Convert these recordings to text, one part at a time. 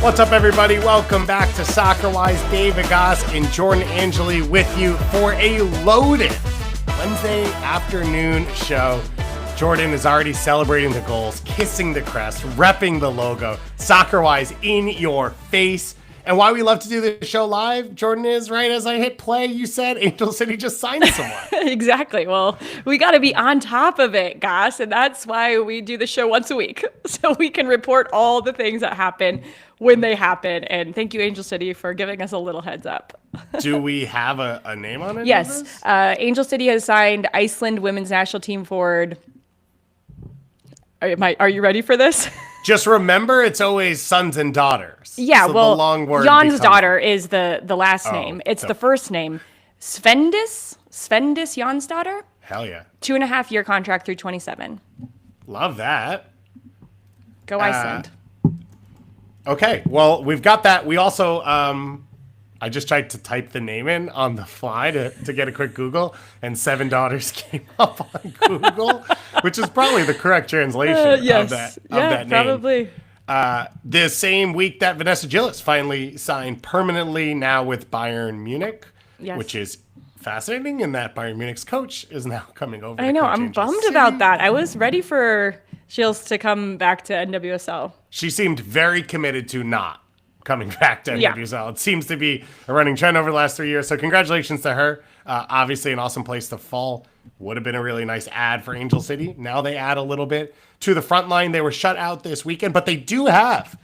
What's up, everybody? Welcome back to Soccer Wise. David Goss and Jordan Angeli with you for a loaded Wednesday afternoon show. Jordan is already celebrating the goals, kissing the crest, repping the logo, Soccer Wise in your face. And why we love to do the show live, Jordan, is right as I hit play, you said Angel City just signed someone. Exactly. Well, we got to be on top of it, Goss, and that's why we do the show once a week, so we can report all the things that happen when they happen. And thank you, Angel City, for giving us a little heads up. Do we have a name on it? Yes. Angel City has signed Iceland women's national team forward. Are you ready for this? Just remember, it's always sons and daughters. Yeah, so well, the long word Jan's daughter is the last name. It's so the first name. Svendis Jan's daughter. Hell yeah. 2.5-year contract through 27. Love that. Go Iceland. Okay, well, we've got that. We also, I just tried to type the name in on the fly to get a quick Google, and Seven Daughters came up on Google, which is probably the correct translation of that name. Probably. The same week that Vanessa Gillis finally signed permanently now with Bayern Munich, which is fascinating, and that Bayern Munich's coach is now coming over. I know, I'm bummed about that. I was ready for Gillis to come back to NWSL. She seemed very committed to not coming back to NWSL. It seems to be a running trend over the last 3 years. So congratulations to her. Obviously an awesome place to fall. Would have been a really nice ad for Angel City. Now they add a little bit to the front line. They were shut out this weekend, but they do have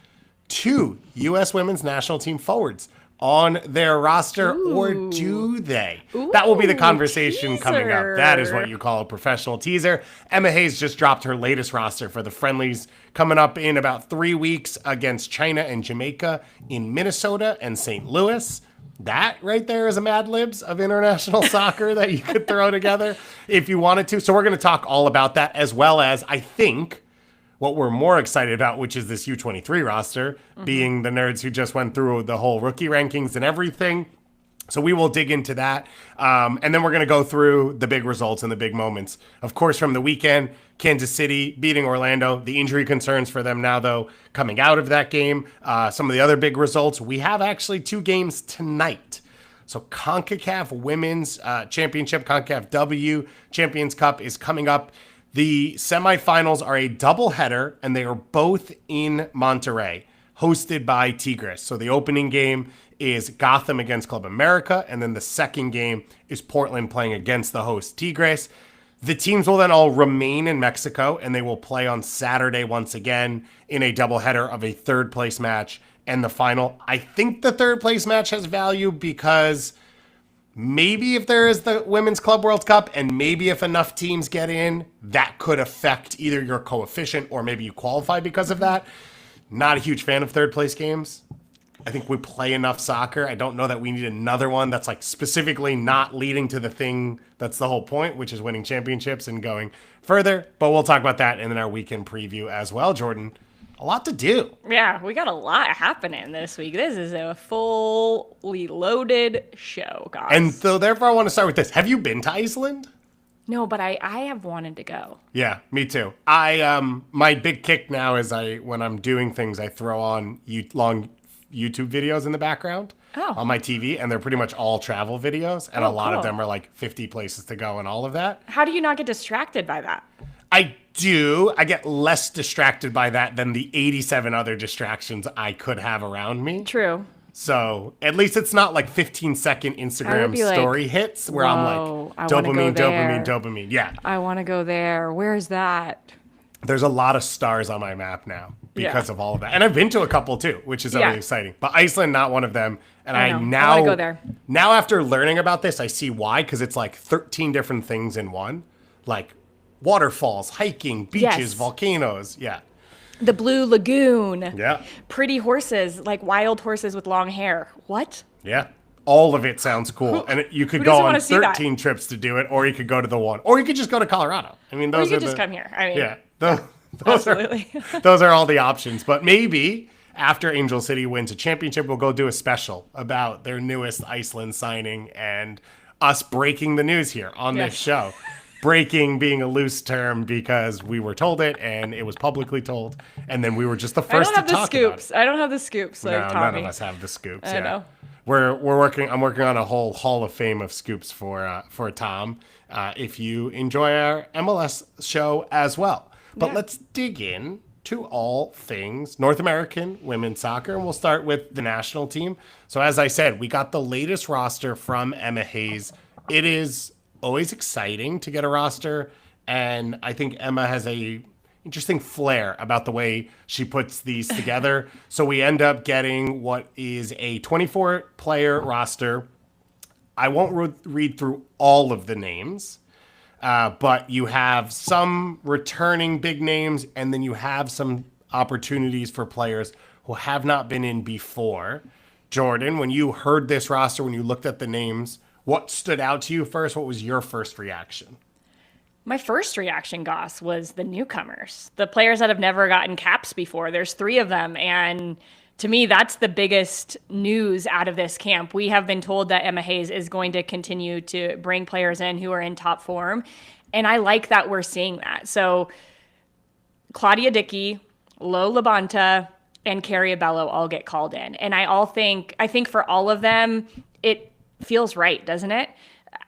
2 U.S. women's national team forwards on their roster. Ooh. Or do they? Ooh, that will be the conversation teaser. Coming up. That is what you call a professional teaser. Emma Hayes just dropped her latest roster for the friendlies coming up in about 3 weeks against China and Jamaica in Minnesota and St. Louis. That right there is a Mad Libs of international soccer that you could throw together if you wanted to. So we're going to talk all about that, as well as, I think, what we're more excited about, which is this U23 roster, being the nerds who just went through the whole rookie rankings and everything. So we will dig into that. And then we're going to go through the big results and the big moments. Of course, from the weekend, Kansas City beating Orlando. The injury concerns for them now, though, coming out of that game. Some of the other big results. We have actually 2 games tonight. So CONCACAF Women's Championship, CONCACAF W Champions Cup is coming up. The semifinals are a doubleheader, and they are both in Monterrey, hosted by Tigres. So the opening game is Gotham against Club America, and then the second game is Portland playing against the host Tigres. The teams will then all remain in Mexico, and they will play on Saturday once again in a doubleheader of a third-place match and the final. I think the third-place match has value because maybe if there is the Women's Club World Cup and maybe if enough teams get in, that could affect either your coefficient or maybe you qualify because of that. Not a huge fan of third-place games. I think we play enough soccer. I don't know that we need another one that's like specifically not leading to the thing that's the whole point, which is winning championships and going further. But we'll talk about that in our weekend preview as well, Jordan. A lot to do. Yeah, we got a lot happening this week. This is a fully loaded show, guys. And so therefore I want to start with this. Have you been to Iceland? No, but I have wanted to go. Yeah, me too. My big kick now is when I'm doing things, I throw on long YouTube videos in the background on my TV, and they're pretty much all travel videos, and a lot of them are like 50 places to go and all of that. How do you not get distracted by that? I do. I get less distracted by that than the 87 other distractions I could have around me. True. So at least it's not like 15-second Instagram story hits where I'm like, dopamine. Yeah. I want to go there. Where is that? There's a lot of stars on my map now because of all of that. And I've been to a couple too, which is really exciting. But Iceland, not one of them. And I want to go there. Now after learning about this, I see why, because it's like 13 different things in one. Like waterfalls, hiking, beaches, volcanoes. Yeah. The Blue Lagoon. Yeah. Pretty horses, like wild horses with long hair. What? Yeah. All of it sounds cool. And you could go on 13 trips to do it, or you could go to the one. Or you could just go to Colorado. I mean, those or you could just come here. I mean, yeah. Those are all the options. But maybe after Angel City wins a championship, we'll go do a special about their newest Iceland signing and us breaking the news here on this show. breaking being a loose term because we were told it and it was publicly told, and then we were just the I first don't have to the talk scoops. about it. I don't have the scoops like No, Tommy. none of us have the scoops. I know. We're working. I'm working on a whole Hall of Fame of scoops for Tom. If you enjoy our MLS show as well, but let's dig in to all things North American women's soccer, and we'll start with the national team. So as I said, we got the latest roster from Emma Hayes. It is always exciting to get a roster, and I think Emma has a interesting flair about the way she puts these together. So we end up getting what is a 24-player roster. I won't read through all of the names, but you have some returning big names, and then you have some opportunities for players who have not been in before. Jordan, when you heard this roster, when you looked at the names, what stood out to you first? What was your first reaction? My first reaction, Goss, was the newcomers, the players that have never gotten caps before. There's 3 of them, and to me, that's the biggest news out of this camp. We have been told that Emma Hayes is going to continue to bring players in who are in top form, and I like that we're seeing that. So Claudia Dickey, Lo LaBonta, and Carrie Abello all get called in, and I think for all of them, it feels right, doesn't it?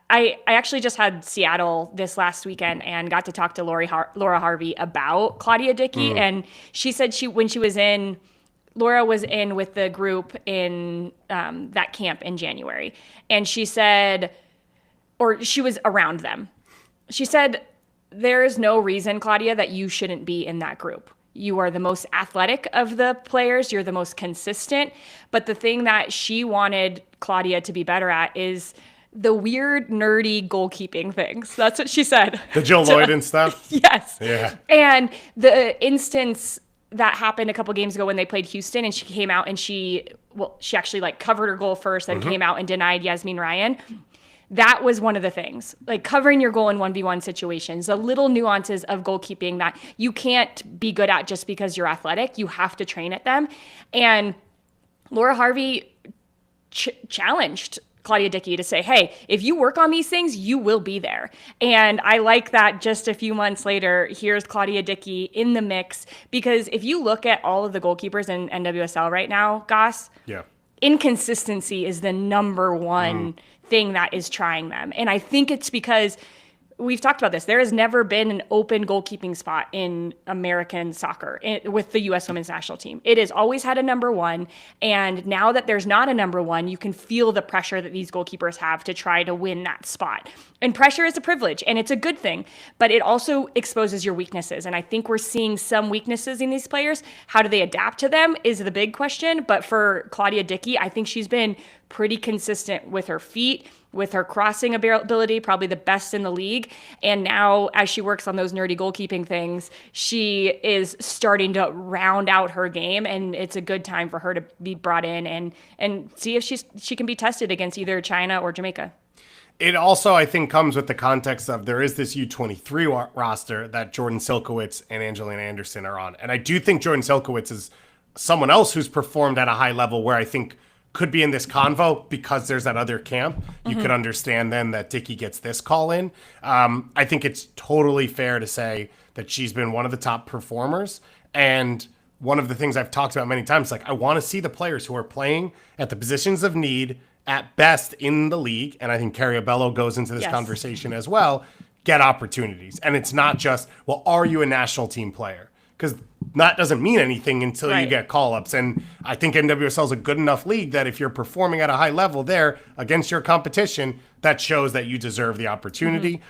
I actually just had Seattle this last weekend and got to talk to Laura Harvey about Claudia Dickey, and she said Laura was in with the group in that camp in January, and she said, or she was around them. She said, there is no reason, Claudia, that you shouldn't be in that group. You are the most athletic of the players. You're the most consistent. But the thing that she wanted Claudia to be better at is the weird, nerdy goalkeeping things. That's what she said. The Jill Lloyd and stuff? Yes. Yeah. And the instance that happened a couple games ago when they played Houston, and she came out and she actually like covered her goal first, then came out and denied Yasmin Ryan. That was one of the things, like covering your goal in 1v1 situations, the little nuances of goalkeeping that you can't be good at just because you're athletic. You have to train at them. And Laura Harvey challenged Claudia Dickey to say, hey, if you work on these things, you will be there. And I like that just a few months later, here's Claudia Dickey in the mix, because if you look at all of the goalkeepers in NWSL right now, Goss, inconsistency is the number one thing that is trying them. And I think it's because we've talked about this. There has never been an open goalkeeping spot in American soccer with the U.S. women's national team. It has always had a number one. And now that there's not a number one, you can feel the pressure that these goalkeepers have to try to win that spot. And pressure is a privilege, and it's a good thing, but it also exposes your weaknesses. And I think we're seeing some weaknesses in these players. How do they adapt to them is the big question. But for Claudia Dickey, I think she's been pretty consistent with her feet, with her crossing ability, probably the best in the league. And now as she works on those nerdy goalkeeping things, she is starting to round out her game, and it's a good time for her to be brought in and see if she can be tested against either China or Jamaica. It also, I think, comes with the context of there is this U23 roster that Jordan Silkowitz and Angelina Anderson are on. And I do think Jordan Silkowitz is someone else who's performed at a high level where I think could be in this convo because there's that other camp. You could understand then that Dickey gets this call in. I think it's totally fair to say that she's been one of the top performers. And one of the things I've talked about many times, like I want to see the players who are playing at the positions of need at best in the league. And I think Carrie Abello goes into this conversation as well, get opportunities. And it's not just, well, are you a national team player? Because that doesn't mean anything until you get call-ups. And I think NWSL is a good enough league that if you're performing at a high level there against your competition, that shows that you deserve the opportunity.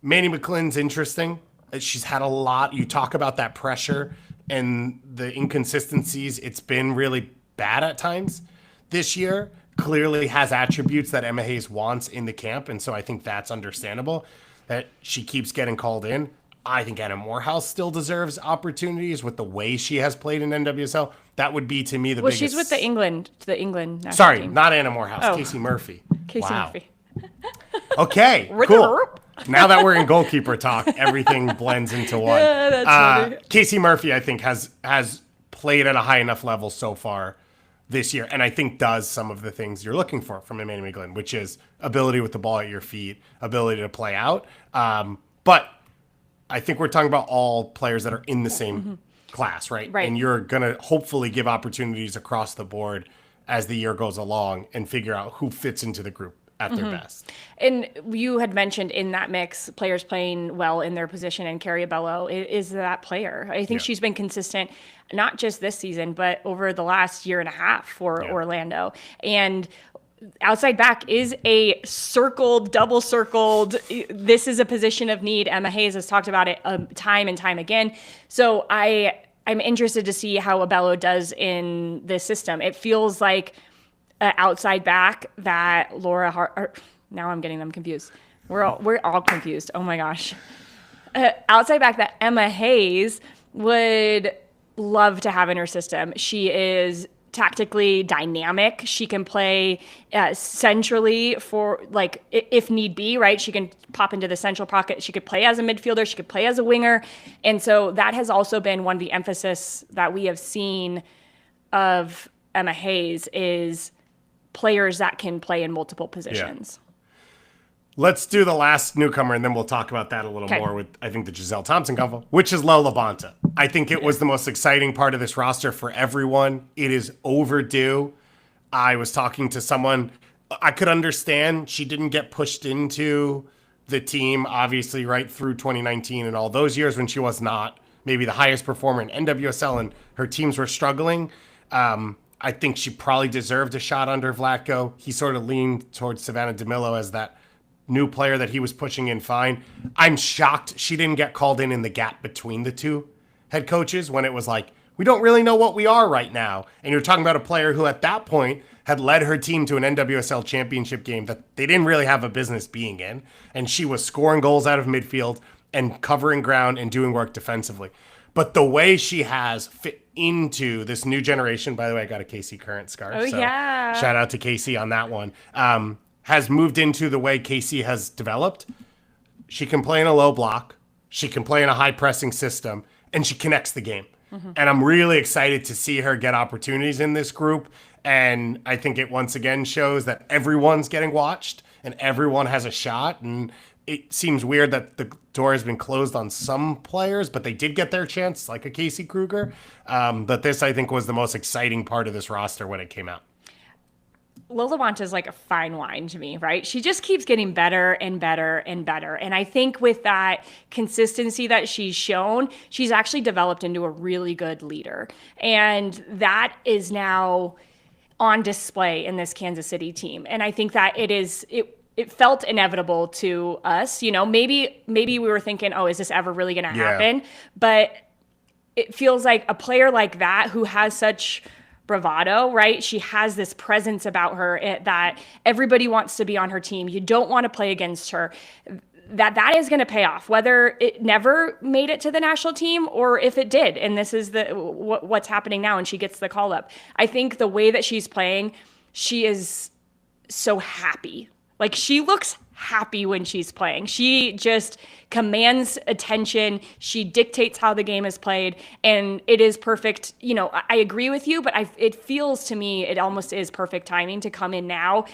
Manny McLean's interesting. She's had a lot. You talk about that pressure and the inconsistencies. It's been really bad at times this year. Clearly has attributes that Emma Hayes wants in the camp. And so I think that's understandable that she keeps getting called in. I think Anna Morehouse still deserves opportunities with the way she has played in NWSL. That would be to me the biggest. Well, she's with the England national Sorry, team. Not Anna Morehouse. Casey Murphy. Casey Murphy. Okay, cool. Now that we're in goalkeeper talk, everything blends into one. Yeah, that's funny. Casey Murphy, I think, has played at a high enough level so far this year, and I think does some of the things you're looking for from Emmanuel McGlynn, which is ability with the ball at your feet, ability to play out. But I think we're talking about all players that are in the same class, right? Right. And you're going to hopefully give opportunities across the board as the year goes along and figure out who fits into the group at their best. And you had mentioned in that mix, players playing well in their position, and Carrie Bello is that player. I think she's been consistent, not just this season, but over the last year and a half for Orlando. And outside back is a double circled. This is a position of need. Emma Hayes has talked about it time and time again. So I'm interested to see how Abello does in this system. It feels like outside back that now I'm getting them confused. We're all confused. Oh my gosh. Outside back that Emma Hayes would love to have in her system. She is tactically dynamic. She can play centrally for, like, if need be, right? She can pop into the central pocket. She could play as a midfielder. She could play as a winger. And so that has also been one of the emphasis that we have seen of Emma Hayes is players that can play in multiple positions. Let's do the last newcomer, and then we'll talk about that a little more with, I think, the Giselle Thompson combo, which is Lo LaBonta. I think it was the most exciting part of this roster for everyone. It is overdue. I was talking to someone. I could understand she didn't get pushed into the team, obviously, right through 2019 and all those years when she was not maybe the highest performer in NWSL and her teams were struggling. I think she probably deserved a shot under Vlatko. He sort of leaned towards Savannah DeMillo as that new player that he was pushing in fine. I'm shocked she didn't get called in the gap between the two head coaches when it was like, we don't really know what we are right now. And you're talking about a player who at that point had led her team to an NWSL championship game that they didn't really have a business being in. And she was scoring goals out of midfield and covering ground and doing work defensively. But the way she has fit into this new generation, by the way, I got a KC Current scarf. Oh, so yeah. Shout out to KC on that one. Has moved into the way KC has developed. She can play in a low block. She can play in a high pressing system, and she connects the game. And I'm really excited to see her get opportunities in this group. And I think it once again shows that everyone's getting watched and everyone has a shot. And it seems weird that the door has been closed on some players, but they did get their chance, like a Casey Kruger. But this, I think, was the most exciting part of this roster when it came out. Lo LaBonta is like a fine wine to me, right? She just keeps getting better and better and better. And I think with that consistency that she's shown, she's actually developed into a really good leader. And that is now on display in this Kansas City team. And I think that it felt inevitable to us. You know, maybe we were thinking, oh, is this ever really going to happen? But it feels like a player like that who has such bravado, right? She has this presence about her that everybody wants to be on her team. You don't want to play against her. That is going to pay off, whether it never made it to the national team or if it did. And this is what's happening now, and she gets the call up. I think the way that she's playing, she is so happy. Like, she looks happy when she's playing. She just commands attention. She dictates how the game is played, and it is perfect. You know, I agree with you, but it feels to me it almost is perfect timing to come in now.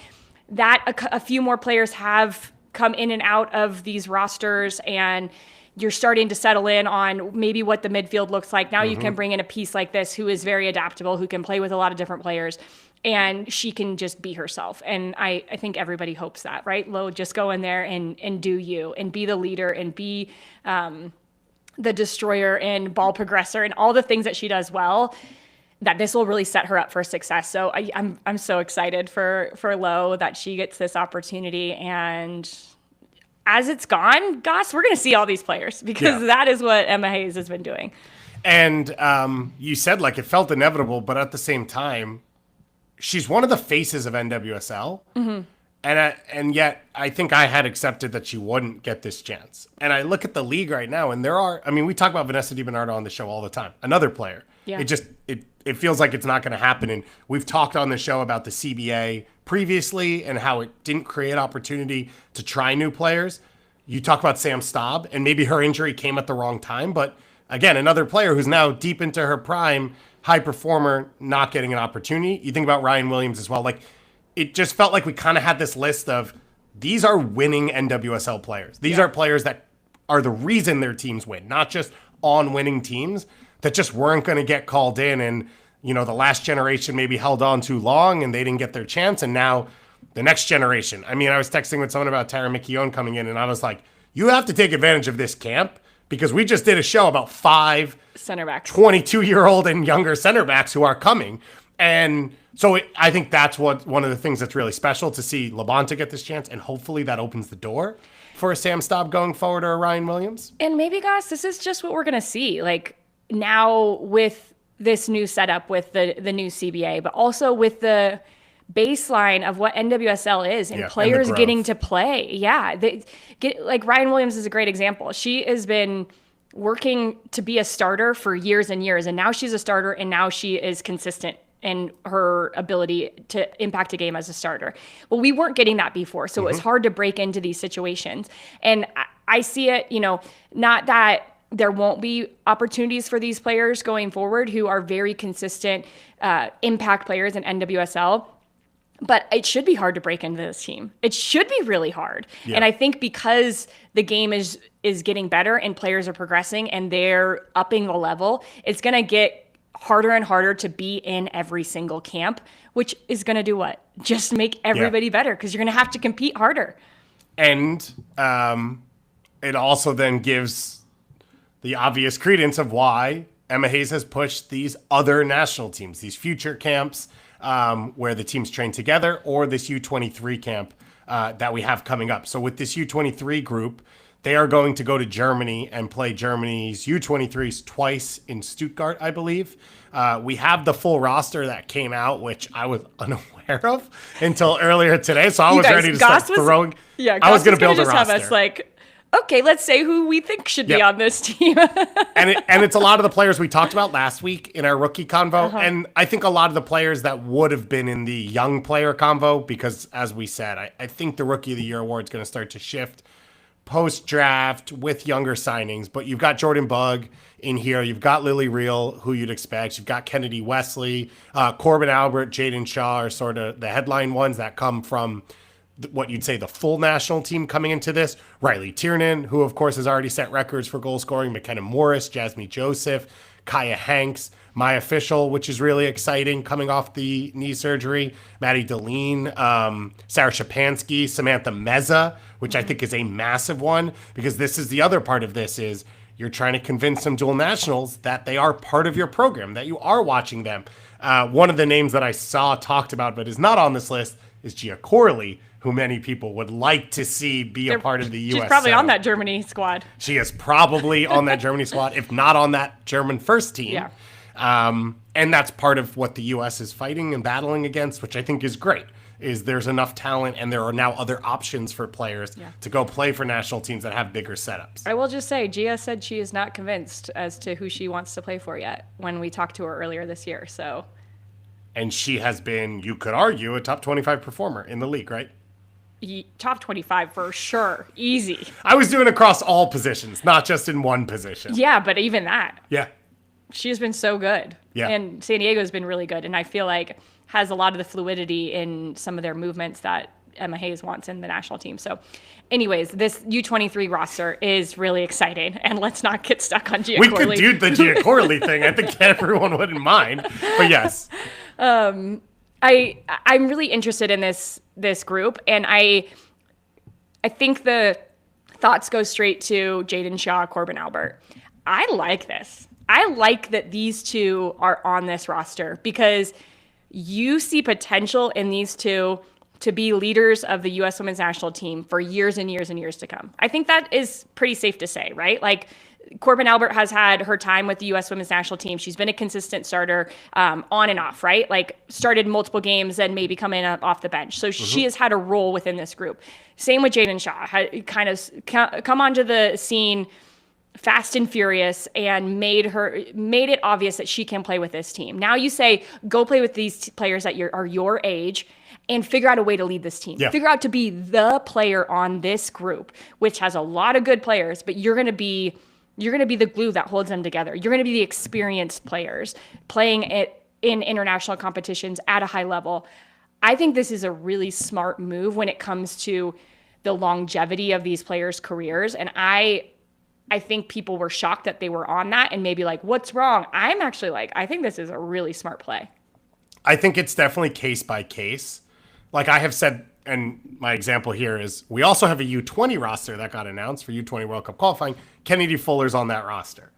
That a few more players have come in and out of these rosters, and you're starting to settle in on maybe what the midfield looks like. Now you can bring in a piece like this who is very adaptable, who can play with a lot of different players, and she can just be herself. And I think everybody hopes that, right? Lo, just go in there and do you, and be the leader, and be the destroyer and ball progressor and all the things that she does well, that this will really set her up for success. So I'm so excited for Lo that she gets this opportunity. And as it's gone, Goss, we're going to see all these players because that is what Emma Hayes has been doing. And you said, like, it felt inevitable, but at the same time, she's one of the faces of NWSL. And yet I think I had accepted that she wouldn't get this chance. And I look at the league right now, and we talk about Vanessa DiBernardo on the show all the time. Another player. Yeah. It feels like it's not going to happen. And we've talked on the show about the CBA previously and how it didn't create opportunity to try new players. You talk about Sam Staub, and maybe her injury came at the wrong time. But again, another player who's now deep into her prime, high performer, not getting an opportunity. You think about Ryan Williams as well. Like, it just felt like we kind of had this list of these are winning NWSL players. These are players that are the reason their teams win, not just on winning teams that just weren't going to get called in. And, you know, the last generation maybe held on too long and they didn't get their chance. And now the next generation. I mean, I was texting with someone about Tara McKeown coming in, and I was like, you have to take advantage of this camp because we just did a show about 5 center backs, 22-year-old and younger center backs who are coming. And so I think that's one of the things that's really special to see LaBonta get this chance, and hopefully that opens the door for a Sam Staub going forward or a Ryan Williams. And maybe, guys, this is just what we're going to see. Like, now with this new setup with the new CBA, but also with the baseline of what NWSL is and players getting to play. Yeah. Like Ryan Williams is a great example. She has been working to be a starter for years and years, and now she's a starter, and now she is consistent in her ability to impact a game as a starter. Well, we weren't getting that before, so it was hard to break into these situations. And I see it, you know, not that there won't be opportunities for these players going forward who are very consistent impact players in NWSL, but it should be hard to break into this team. It should be really hard. Yeah. And I think because the game is getting better and players are progressing and they're upping the level, it's going to get harder and harder to be in every single camp, which is going to do what? Just make everybody better, because you're going to have to compete harder. And it also then gives the obvious credence of why Emma Hayes has pushed these other national teams, these future camps where the teams train together, or this U23 camp that we have coming up. So with this U23 group, they are going to go to Germany and play Germany's U23s twice in Stuttgart, I believe. We have the full roster that came out, which I was unaware of until earlier today. So I was ready to start throwing. Yeah, I was going to build a roster. Have us like, okay, let's say who we think should be on this team. and it's a lot of the players we talked about last week in our rookie convo. And I think a lot of the players that would have been in the young player convo, because as we said, I think the Rookie of the Year award is going to start to shift post-draft with younger signings. But you've got Jordan Bugg in here. You've got Lily Reel, who you'd expect. You've got Kennedy Wesley, Corbin Albert, Jaden Shaw are sort of the headline ones that come from what you'd say the full national team coming into this. Riley Tiernan, who of course has already set records for goal scoring. McKenna Morris, Jasmine Joseph, Kaya Hanks, Maya Fischel, which is really exciting, coming off the knee surgery. Maddie Deline, Sarah Shapansky, Samantha Meza, which I think is a massive one, because this is the other part of this is you're trying to convince some dual nationals that they are part of your program, that you are watching them. One of the names that I saw talked about but is not on this list is Gia Corley, who many people would like to see be a part of the USL. She's probably on that Germany squad. She is probably on that Germany squad, if not on that German first team. Yeah. And that's part of what the U.S. is fighting and battling against, which I think is great, is there's enough talent and there are now other options for players to go play for national teams that have bigger setups. I will just say, Gia said she is not convinced as to who she wants to play for yet when we talked to her earlier this year. So, and she has been, you could argue, a top 25 performer in the league, right? Top 25 for sure. Easy. I was doing across all positions, not just in one position. Yeah, but even that. Yeah. She has been so good. Yeah. And San Diego has been really good. And I feel like has a lot of the fluidity in some of their movements that Emma Hayes wants in the national team. So anyways, this U23 roster is really exciting. And let's not get stuck on Gia Corley. We could do the Gia Corley thing. I think everyone wouldn't mind. But yes. I'm really interested in this group. And I think the thoughts go straight to Jaden Shaw, Corbin Albert. I like this. I like that these two are on this roster because you see potential in these two to be leaders of the U.S. women's national team for years and years and years to come. I think that is pretty safe to say, right? Like, Corbin Albert has had her time with the U.S. women's national team. She's been a consistent starter on and off, right? Like, started multiple games and maybe coming up off the bench. So she has had a role within this group. Same with Jaden Shaw. Had kind of come onto the scene fast and furious and made it obvious that she can play with this team. Now you say, go play with these players that are your age and figure out a way to lead this team. Yeah. Figure out to be the player on this group, which has a lot of good players, but you're going to be the glue that holds them together. You're going to be the experienced players playing it in international competitions at a high level. I think this is a really smart move when it comes to the longevity of these players' careers. And I I think people were shocked that they were on that and maybe like, what's wrong? I'm actually like, I think this is a really smart play. I think it's definitely case by case. Like I have said, and my example here is we also have a U20 roster that got announced for U20 World Cup qualifying. Kennedy Fuller's on that roster.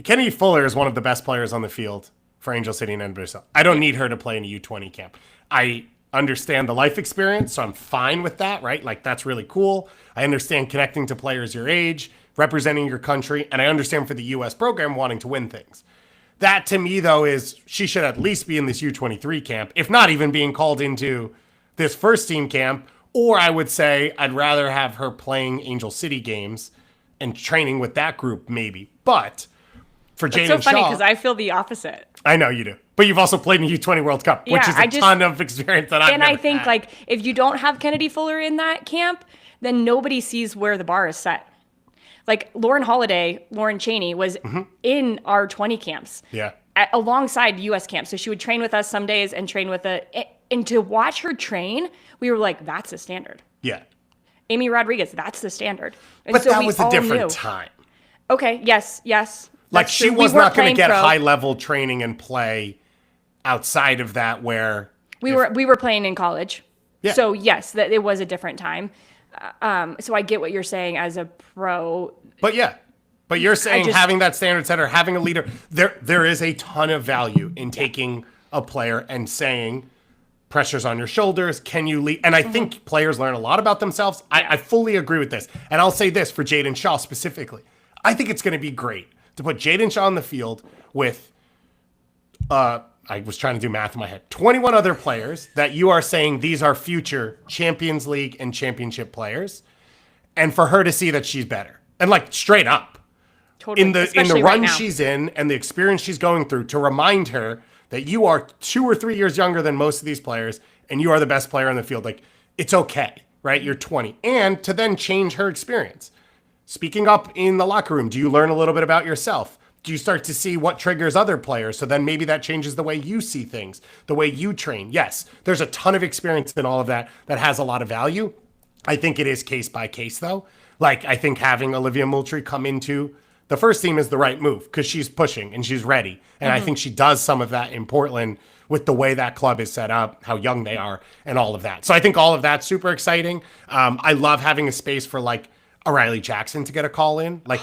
Kennedy Fuller is one of the best players on the field for Angel City and NWSL. I don't need her to play in a U20 camp. I understand the life experience, so I'm fine with that, right? Like, that's really cool. I understand connecting to players your age, representing your country, and I understand for the U.S. program wanting to win things. That, to me, though, is she should at least be in this U23 camp, if not even being called into this first team camp, or I would say I'd rather have her playing Angel City games and training with that group, maybe. But for Jaden Shaw... It's so funny because I feel the opposite. I know you do. But you've also played in the U20 World Cup, which is a ton of experience that I've never had. And I think, like, if you don't have Kennedy Fuller in that camp, then nobody sees where the bar is set. Like, Lauren Cheney was in our 20 camps. Yeah. Alongside U.S. camps. So she would train with us some days and train with and to watch her train, we were like, that's the standard. Yeah. Amy Rodriguez, that's the standard. And but so that was a different time. Okay, yes. Like, she was not going to get high-level training and play outside of that where... We were playing in college. Yeah. So, yes, that it was a different time. So I get what you're saying as a pro. But yeah. But you're saying having that standard setter, having a leader, there is a ton of value in taking a player and saying, pressure's on your shoulders, can you lead? And I think players learn a lot about themselves. I fully agree with this. And I'll say this for Jaden Shaw specifically. I think it's going to be great to put Jaden Shaw on the field with, I was trying to do math in my head, 21 other players that you are saying these are future Champions League and championship players, and for her to see that she's better. And like straight up. Totally. In the run she's in and the experience she's going through, to remind her that you are 2 or 3 years younger than most of these players and you are the best player on the field. Like, it's okay, right? You're 20. And to then change her experience. Speaking up in the locker room, do you learn a little bit about yourself? Do you start to see what triggers other players? So then maybe that changes the way you see things, the way you train. Yes, there's a ton of experience in all of that has a lot of value. I think it is case by case, though. Like, I think having Olivia Moultrie come into the first team is the right move because she's pushing and she's ready. And I think she does some of that in Portland with the way that club is set up, how young they are, and all of that. So I think all of that's super exciting. I love having a space for, like, a Riley Jackson to get a call in. Like,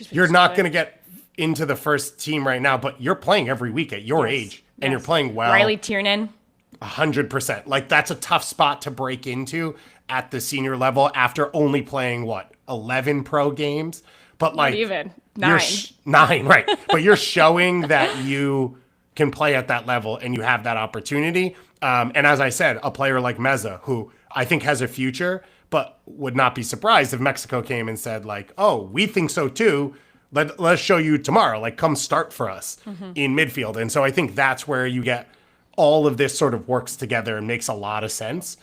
you're not going to get into the first team right now, but you're playing every week at your age, and you're playing well. Riley Tiernan. 100%. Like, that's a tough spot to break into at the senior level after only playing, 11 pro games? But like, not even 9. 9, right. But you're showing that you can play at that level and you have that opportunity. And as I said, a player like Meza, who I think has a future, but would not be surprised if Mexico came and said, like, oh, we think so too. Let's show you tomorrow. Like, come start for us in midfield. And so I think that's where you get all of this sort of works together and makes a lot of sense.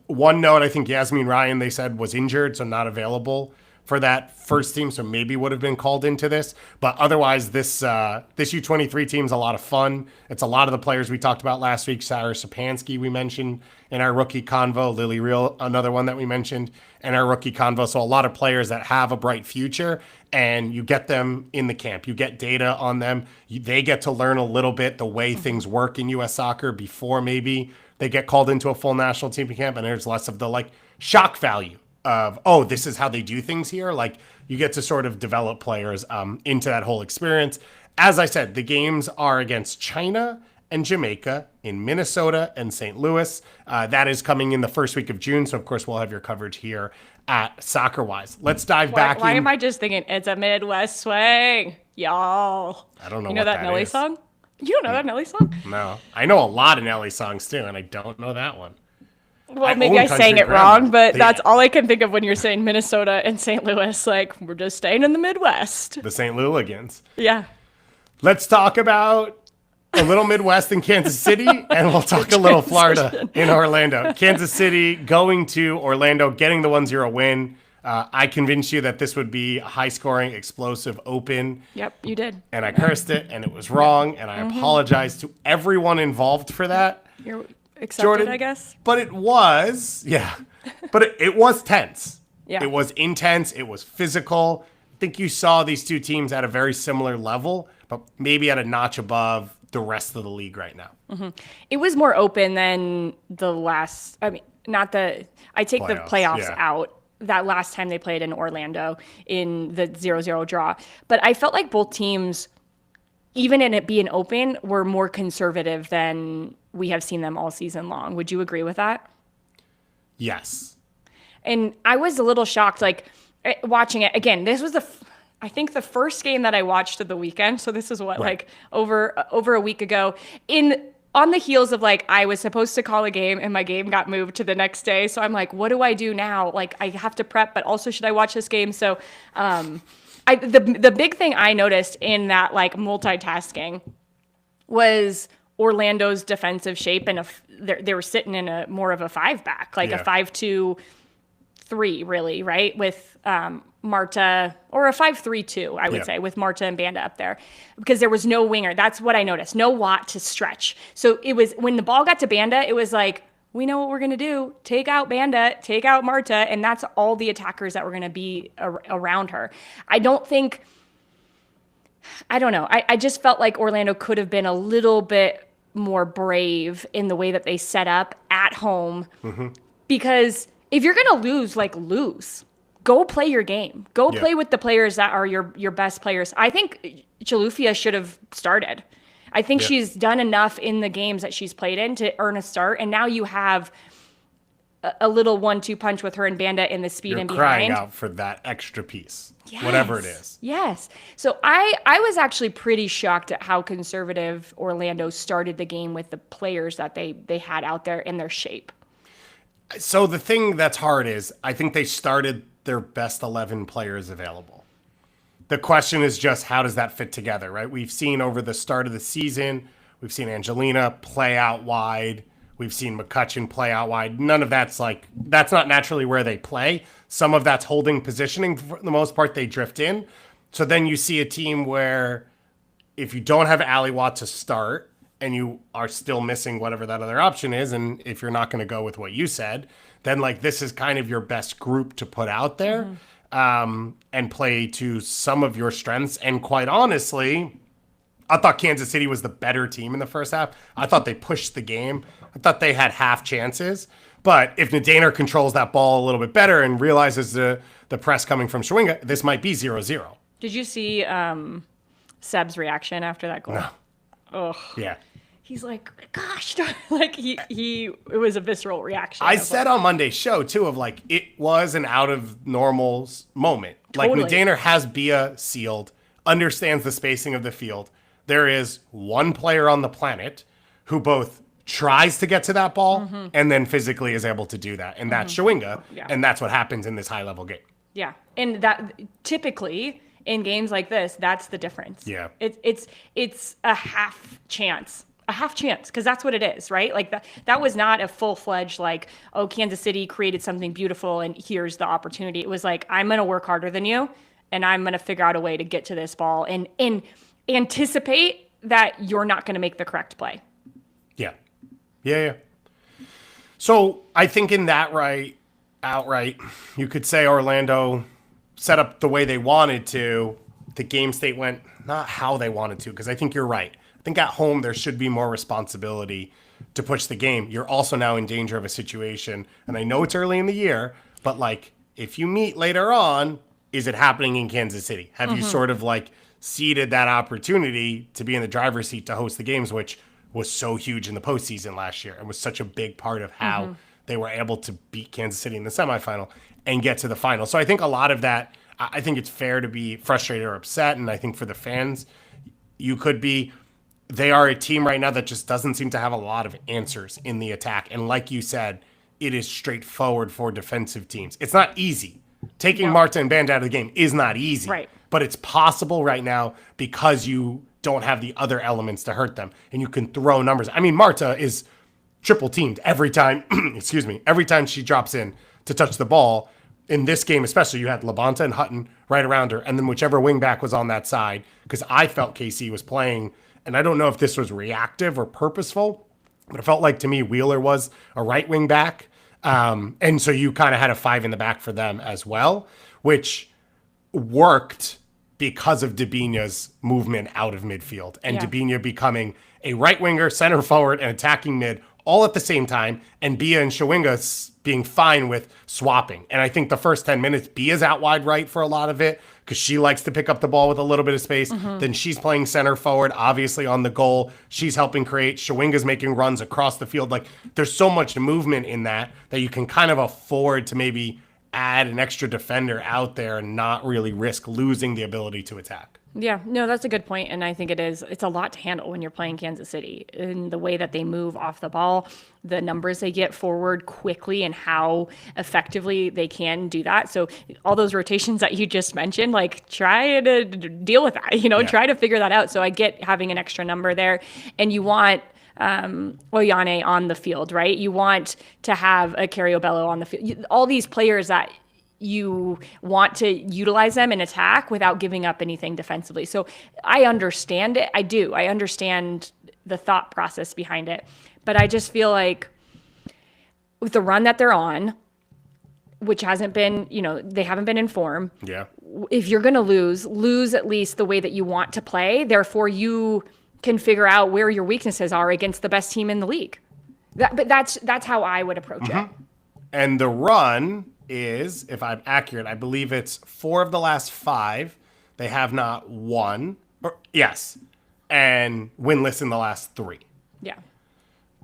One note, I think Yasmin Ryan, they said, was injured, so not available for that first team, so maybe would have been called into this. But otherwise, this U23 team is a lot of fun. It's a lot of the players we talked about last week. Sarah Sapansky, we mentioned in our rookie convo. Lily Reel, another one that we mentioned in our rookie convo. So a lot of players that have a bright future, and you get them in the camp. You get data on them. They get to learn a little bit the way things work in U.S. soccer before maybe they get called into a full national team camp, and there's less of the, like, shock value of, oh, this is how they do things here. Like, you get to sort of develop players into that whole experience. As I said, the games are against China and Jamaica in Minnesota and St. Louis. That is coming in the first week of June. So, of course, we'll have your coverage here at Soccer Wise. Let's dive back in. Why am I just thinking it's a Midwest swing, y'all? I don't know. You know that Nelly song? You don't know that Nelly song? No. I know a lot of Nelly songs, too, and I don't know that one. Well, maybe I sang it wrong, but that's all I can think of when you're saying Minnesota and St. Louis. Like, we're just staying in the Midwest. The St. Louligans. Yeah. Let's talk about a little Midwest in Kansas City, and we'll talk a little Florida in Orlando. Kansas City going to Orlando, getting the 1-0 win. I convinced you that this would be a high-scoring, explosive open. Yep, you did. And I cursed it, and it was wrong, and I apologize to everyone involved for that. You're accepted, Jordan, I guess. But it was, but it was tense. Yeah. It was intense. It was physical. I think you saw these two teams at a very similar level, but maybe at a notch above the rest of the league right now. It was more open than the last. I mean, not the. I take the playoffs yeah. out. That last time they played in Orlando in the 0-0 draw, but I felt like both teams, even in it being open, were more conservative than we have seen them all season long. Would you agree with that? Yes. And I was a little shocked, like watching it again. This was I think the first game that I watched of the weekend. So this is what, like over a week ago. On the heels of like I was supposed to call a game and my game got moved to the next day. So I'm like, what do I do now? Like I have to prep, but also should I watch this game? So the big thing I noticed in that like multitasking was Orlando's defensive shape, and they were sitting in a more of a 5-back, like a 5-2-3, really, right? With Marta, or a 5-3-2, I would say, with Marta and Banda up there, because there was no winger. That's what I noticed. No Watt to stretch. So it was when the ball got to Banda, it was like, we know what we're going to do. Take out Banda, take out Marta, and that's all the attackers that were going to be around her. I don't know. I just felt like Orlando could have been a little bit more brave in the way that they set up at home. Because if you're going to lose, like lose. Go play your game. Go play with the players that are your best players. I think Chalufia should have started. I think she's done enough in the games that she's played in to earn a start. And now you have a little 1-2 punch with her and Banda in the speed and behind. You're crying out for that extra piece, whatever it is. Yes. So I was actually pretty shocked at how conservative Orlando started the game with the players that they had out there in their shape. So the thing that's hard is I think they started their best 11 players available. The question is just how does that fit together, right? We've seen over the start of the season, we've seen Angelina play out wide. We've seen McCutcheon play out wide. None of that's not naturally where they play. Some of that's holding positioning. For the most part, they drift in. So then you see a team where if you don't have Ali Watt to start and you are still missing whatever that other option is, and if you're not going to go with what you said, then like this is kind of your best group to put out there and play to some of your strengths. And quite honestly, I thought Kansas City was the better team in the first half. I thought they pushed the game. I thought they had half chances. But if Nadaner controls that ball a little bit better and realizes the press coming from Schwinga, this might be 0-0. Did you see Seb's reaction after that goal? No. Oh. Yeah. He's like, gosh, like it was a visceral reaction. I said on Monday's show too of like, it was an out of normal moment. Totally. Like Nadaner has Bia sealed, understands the spacing of the field. There is one player on the planet who both tries to get to that ball and then physically is able to do that. And that's Schwinga. Yeah. And that's what happens in this high level game. Yeah. And that typically in games like this, that's the difference. Yeah. It's a half chance. Because that's what it is, right? Like that was not a full-fledged like, oh, Kansas City created something beautiful and here's the opportunity. It was like, I'm going to work harder than you and I'm going to figure out a way to get to this ball and anticipate that you're not going to make the correct play. Yeah. So I think in that outright, you could say Orlando set up the way they wanted to. The game state went not how they wanted to, because I think you're right. I think at home there should be more responsibility to push the game. You're also now in danger of a situation, and I know it's early in the year, but like if you meet later on, is it happening in Kansas City? Have you sort of like ceded that opportunity to be in the driver's seat to host the games, which was so huge in the postseason last year and was such a big part of how they were able to beat Kansas City in the semifinal and get to the final. So I think a lot of that, I think it's fair to be frustrated or upset, and I think for the fans, you could be. They are a team right now that just doesn't seem to have a lot of answers in the attack. And like you said, it is straightforward for defensive teams. It's not easy. Taking Marta and Band out of the game is not easy. Right. But it's possible right now because you don't have the other elements to hurt them. And you can throw numbers. I mean, Marta is triple teamed every time, every time she drops in to touch the ball. In this game especially, you had LaBonta and Hutton right around her. And then whichever wingback was on that side, because I felt KC was playing. And I don't know if this was reactive or purposeful, but it felt like to me Wheeler was a right wing back And so you kind of had a 5 in the back for them as well, which worked because of Debinha's movement out of midfield and Debinha becoming a right winger, center forward, and attacking mid all at the same time, and Bia and Shawinga being fine with swapping. And I think the first 10 minutes, Bia's out wide right for a lot of it because she likes to pick up the ball with a little bit of space. Then she's playing center forward, obviously on the goal. She's helping create. Shawinga's making runs across the field. Like, there's so much movement in that you can kind of afford to maybe add an extra defender out there and not really risk losing the ability to attack. Yeah, no, that's a good point. And I think it's a lot to handle when you're playing Kansas City in the way that they move off the ball, the numbers they get forward quickly and how effectively they can do that. So all those rotations that you just mentioned, like, try to deal with that, try to figure that out. So I get having an extra number there, and you want Oyane on the field, right? You want to have a Cariobello on the field. All these players that you want to utilize them in attack without giving up anything defensively. So I understand it. I do. I understand the thought process behind it. But I just feel like with the run that they're on, which hasn't been, they haven't been in form. Yeah. If you're going to lose at least the way that you want to play. Therefore, you can figure out where your weaknesses are against the best team in the league. But that's how I would approach it. And the run is, if I'm accurate, I believe it's 4 of the last 5. They have not won. Yes. And winless in the last 3. Yeah.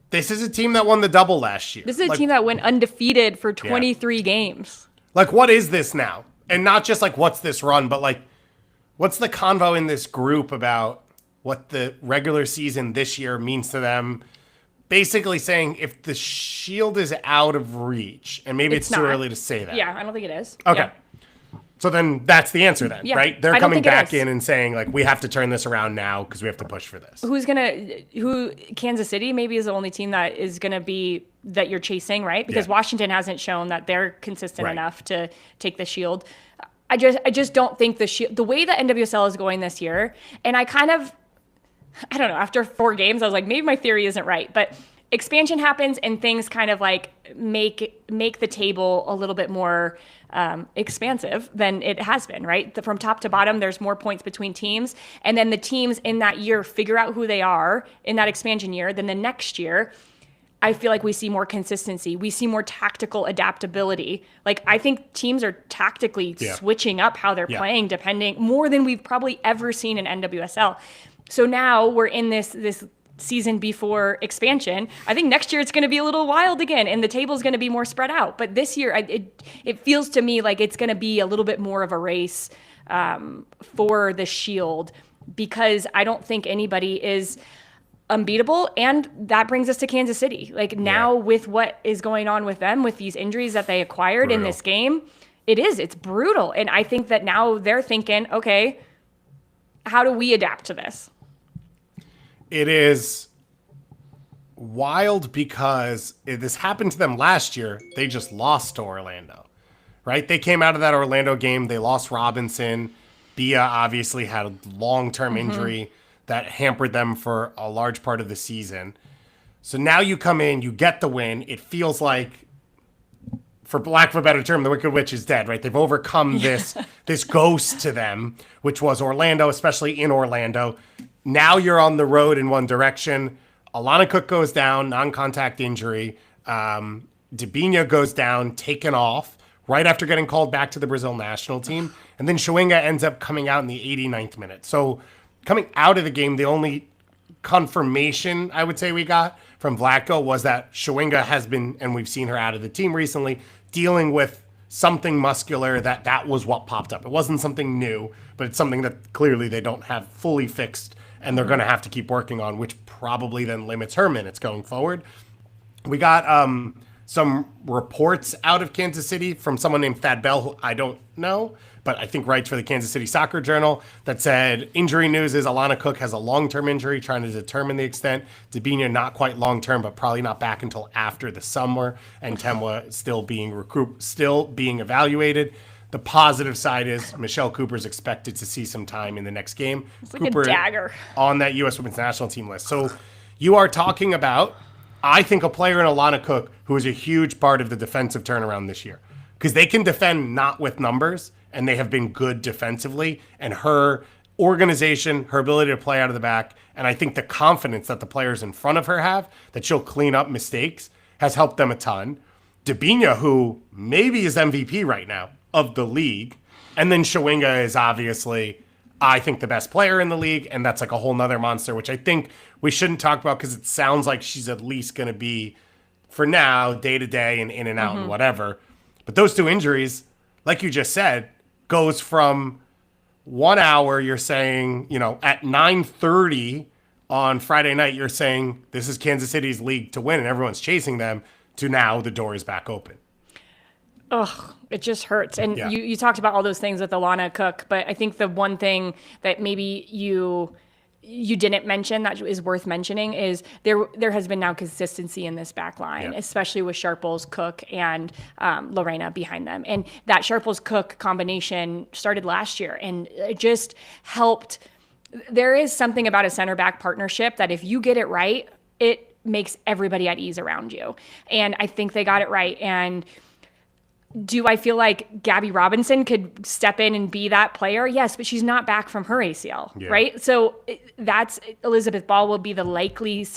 This is a team that won the double last year. This is a team that went undefeated for 23 games. Like, what is this now? And not just like, what's this run, but like, what's the convo in this group about what the regular season this year means to them? Basically saying if the Shield is out of reach, and maybe it's too early to say that. Yeah, I don't think it is. Okay. Yeah. So then that's the answer then, right? They're coming back in and saying, like, we have to turn this around now because we have to push for this. Kansas City maybe is the only team that is going to be, that you're chasing, right? Because Washington hasn't shown that they're consistent enough to take the Shield. I just don't think the Shield, the way that NWSL is going this year, and I don't know, after 4 games, I was like, maybe my theory isn't right, but expansion happens and things kind of like make the table a little bit more expansive than it has been, right? From top to bottom, there's more points between teams. And then the teams in that year figure out who they are in that expansion year. Then the next year, I feel like we see more consistency. We see more tactical adaptability. Like, I think teams are tactically switching up how they're playing, depending more than we've probably ever seen in NWSL. So now we're in this season before expansion. I think next year it's going to be a little wild again, and the table's going to be more spread out. But this year, it feels to me like it's going to be a little bit more of a race for the Shield, because I don't think anybody is unbeatable. And that brings us to Kansas City. Like, now with what is going on with them, with these injuries that they acquired in this game, it's brutal. And I think that now they're thinking, okay, how do we adapt to this? It is wild because this happened to them last year. They just lost to Orlando, right? They came out of that Orlando game. They lost Robinson. Bia obviously had a long-term injury that hampered them for a large part of the season. So now you come in, you get the win. It feels like, for lack of a better term, the Wicked Witch is dead, right? They've overcome this ghost to them, which was Orlando, especially in Orlando. Now you're on the road in one direction. Alana Cook goes down, non-contact injury. Debinha goes down, taken off, right after getting called back to the Brazil national team. And then Shawinga ends up coming out in the 89th minute. So coming out of the game, the only confirmation I would say we got from Vlatko was that Shawinga has been, and we've seen her out of the team recently, dealing with something muscular that was what popped up. It wasn't something new, but it's something that clearly they don't have fully fixed, and they're going to have to keep working on, which probably then limits her minutes going forward. We got some reports out of Kansas City from someone named Thad Bell, who I don't know, but I think writes for the Kansas City Soccer Journal, that said injury news is Alana Cook has a long-term injury, trying to determine the extent. Debinha not quite long-term, but probably not back until after the summer, and Temwa still being evaluated. The positive side is Michelle Cooper's expected to see some time in the next game. It's like Cooper, a dagger on that U.S. Women's National Team list. So you are talking about I think a player in Alana Cook, who is a huge part of the defensive turnaround this year, because they can defend not with numbers, and they have been good defensively, and her organization, her ability to play out of the back, and I think the confidence that the players in front of her have, that she'll clean up mistakes, has helped them a ton. Debinha, who maybe is MVP right now of the league, and then Shawinga is obviously, I think, the best player in the league, and that's like a whole nother monster, which I think we shouldn't talk about because it sounds like she's at least going to be, for now, day to day and in and out and whatever. But those two injuries, like you just said, goes from 1 hour, you're saying, at 9:30 on Friday night, you're saying this is Kansas City's league to win and everyone's chasing them, to now the door is back open. Ugh, it just hurts. And you talked about all those things with Alana Cook, but I think the one thing that maybe you didn't mention that is worth mentioning is there has been now consistency in this back line, especially with Sharples, Cook, and Lorena behind them. And that Sharples-Cook combination started last year, and it just helped. There is something about a center-back partnership that if you get it right, it makes everybody at ease around you. And I think they got it right. And do I feel like Gabby Robinson could step in and be that player? Yes, but she's not back from her ACL, right? So that's Elizabeth Ball will be the likely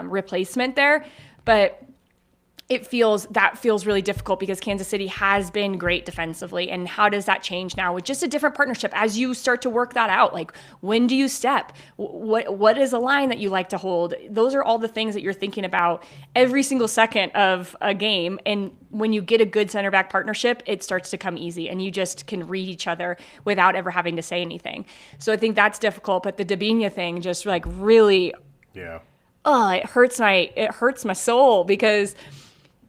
replacement there, but it feels really difficult because Kansas City has been great defensively. And how does that change now with just a different partnership as you start to work that out? Like, when do you step? What is a line that you like to hold? Those are all the things that you're thinking about every single second of a game. And when you get a good center back partnership, it starts to come easy and you just can read each other without ever having to say anything. So I think that's difficult. But the Debinha thing just really, it hurts my soul because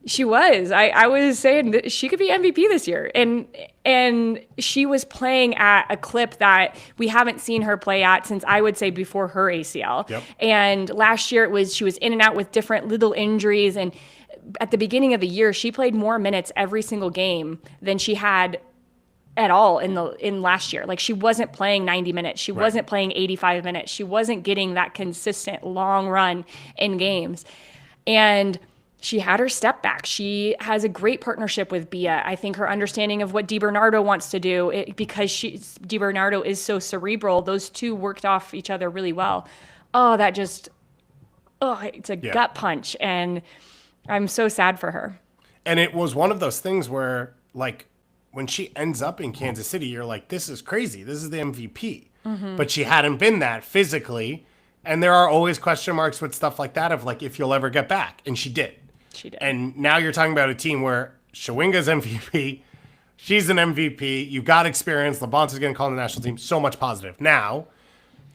I was saying that she could be MVP this year. And she was playing at a clip that we haven't seen her play at since I would say before her ACL. Yep. And last year she was in and out with different little injuries. And at the beginning of the year, she played more minutes every single game than she had at all in last year. Like, she wasn't playing 90 minutes. She wasn't playing 85 minutes. She wasn't getting that consistent long run in games. And she had her step back. She has a great partnership with Bia. I think her understanding of what DiBernardo wants to do, because DiBernardo is so cerebral, those two worked off each other really well. It's a gut punch, and I'm so sad for her. And it was one of those things where, like, when she ends up in Kansas City, you're like, this is crazy. This is the MVP. Mm-hmm. But she hadn't been that physically. And there are always question marks with stuff like that of, like, if you'll ever get back. And she did. She did. And now you're talking about a team where Shawinga's MVP, she's an MVP, you've got experience, LaBonta's going to call the national team, so much positive. Now,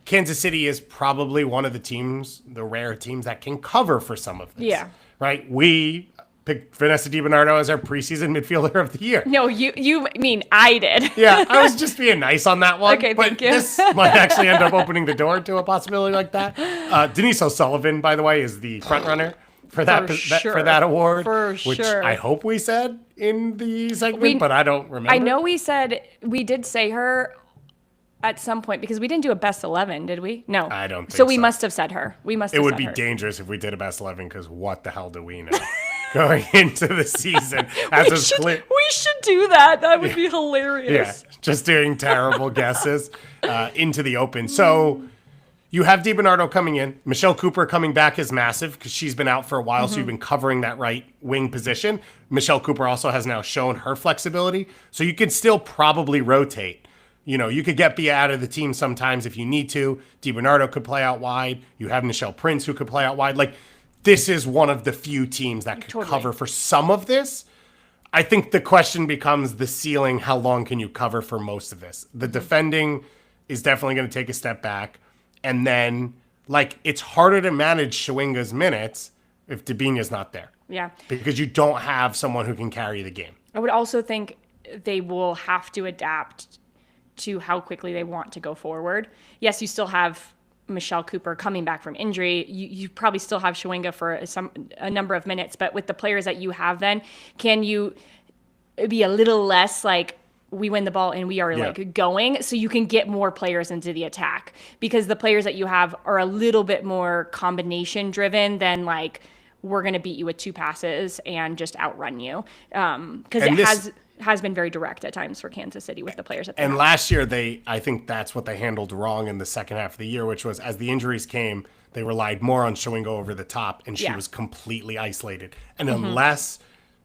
Kansas City is probably one of the rare teams that can cover for some of this. Yeah. Right? We picked Vanessa DiBernardo as our preseason midfielder of the year. No, you mean I did. Yeah, I was just being nice on that one. Okay, thank you. This might actually end up opening the door to a possibility like that. Denise O'Sullivan, by the way, is the front runner for that award, which I hope we said in the segment, but I don't remember. I know we did say her at some point because we didn't do a best 11, did we? No, I don't think so. We must have said her. It would be dangerous if we did a best 11 because what the hell do we know going into the season? We should do that. That would be hilarious. Yeah, just doing terrible guesses into the open. So you have DiBernardo coming in. Michelle Cooper coming back is massive because she's been out for a while, so you've been covering that right wing position. Michelle Cooper also has now shown her flexibility, so you could still probably rotate. You could get Bia out of the team sometimes if you need to. DiBernardo could play out wide. You have Nichelle Prince who could play out wide. Like, this is one of the few teams that could cover for some of this. I think the question becomes the ceiling. How long can you cover for most of this? The defending is definitely going to take a step back. And then, it's harder to manage Shawinga's minutes if Debinha's not there. Yeah. Because you don't have someone who can carry the game. I would also think they will have to adapt to how quickly they want to go forward. Yes, you still have Michelle Cooper coming back from injury. You probably still have Shawinga for a number of minutes, but with the players that you have then, can you be a little less we win the ball and we are going, so you can get more players into the attack, because the players that you have are a little bit more combination driven than we're going to beat you with 2 passes and just outrun you. Because has been very direct at times for Kansas City with the players that they And have. last year, I think that's what they handled wrong in the second half of the year, which was as the injuries came, they relied more on Showingo over the top, and she was completely isolated. And unless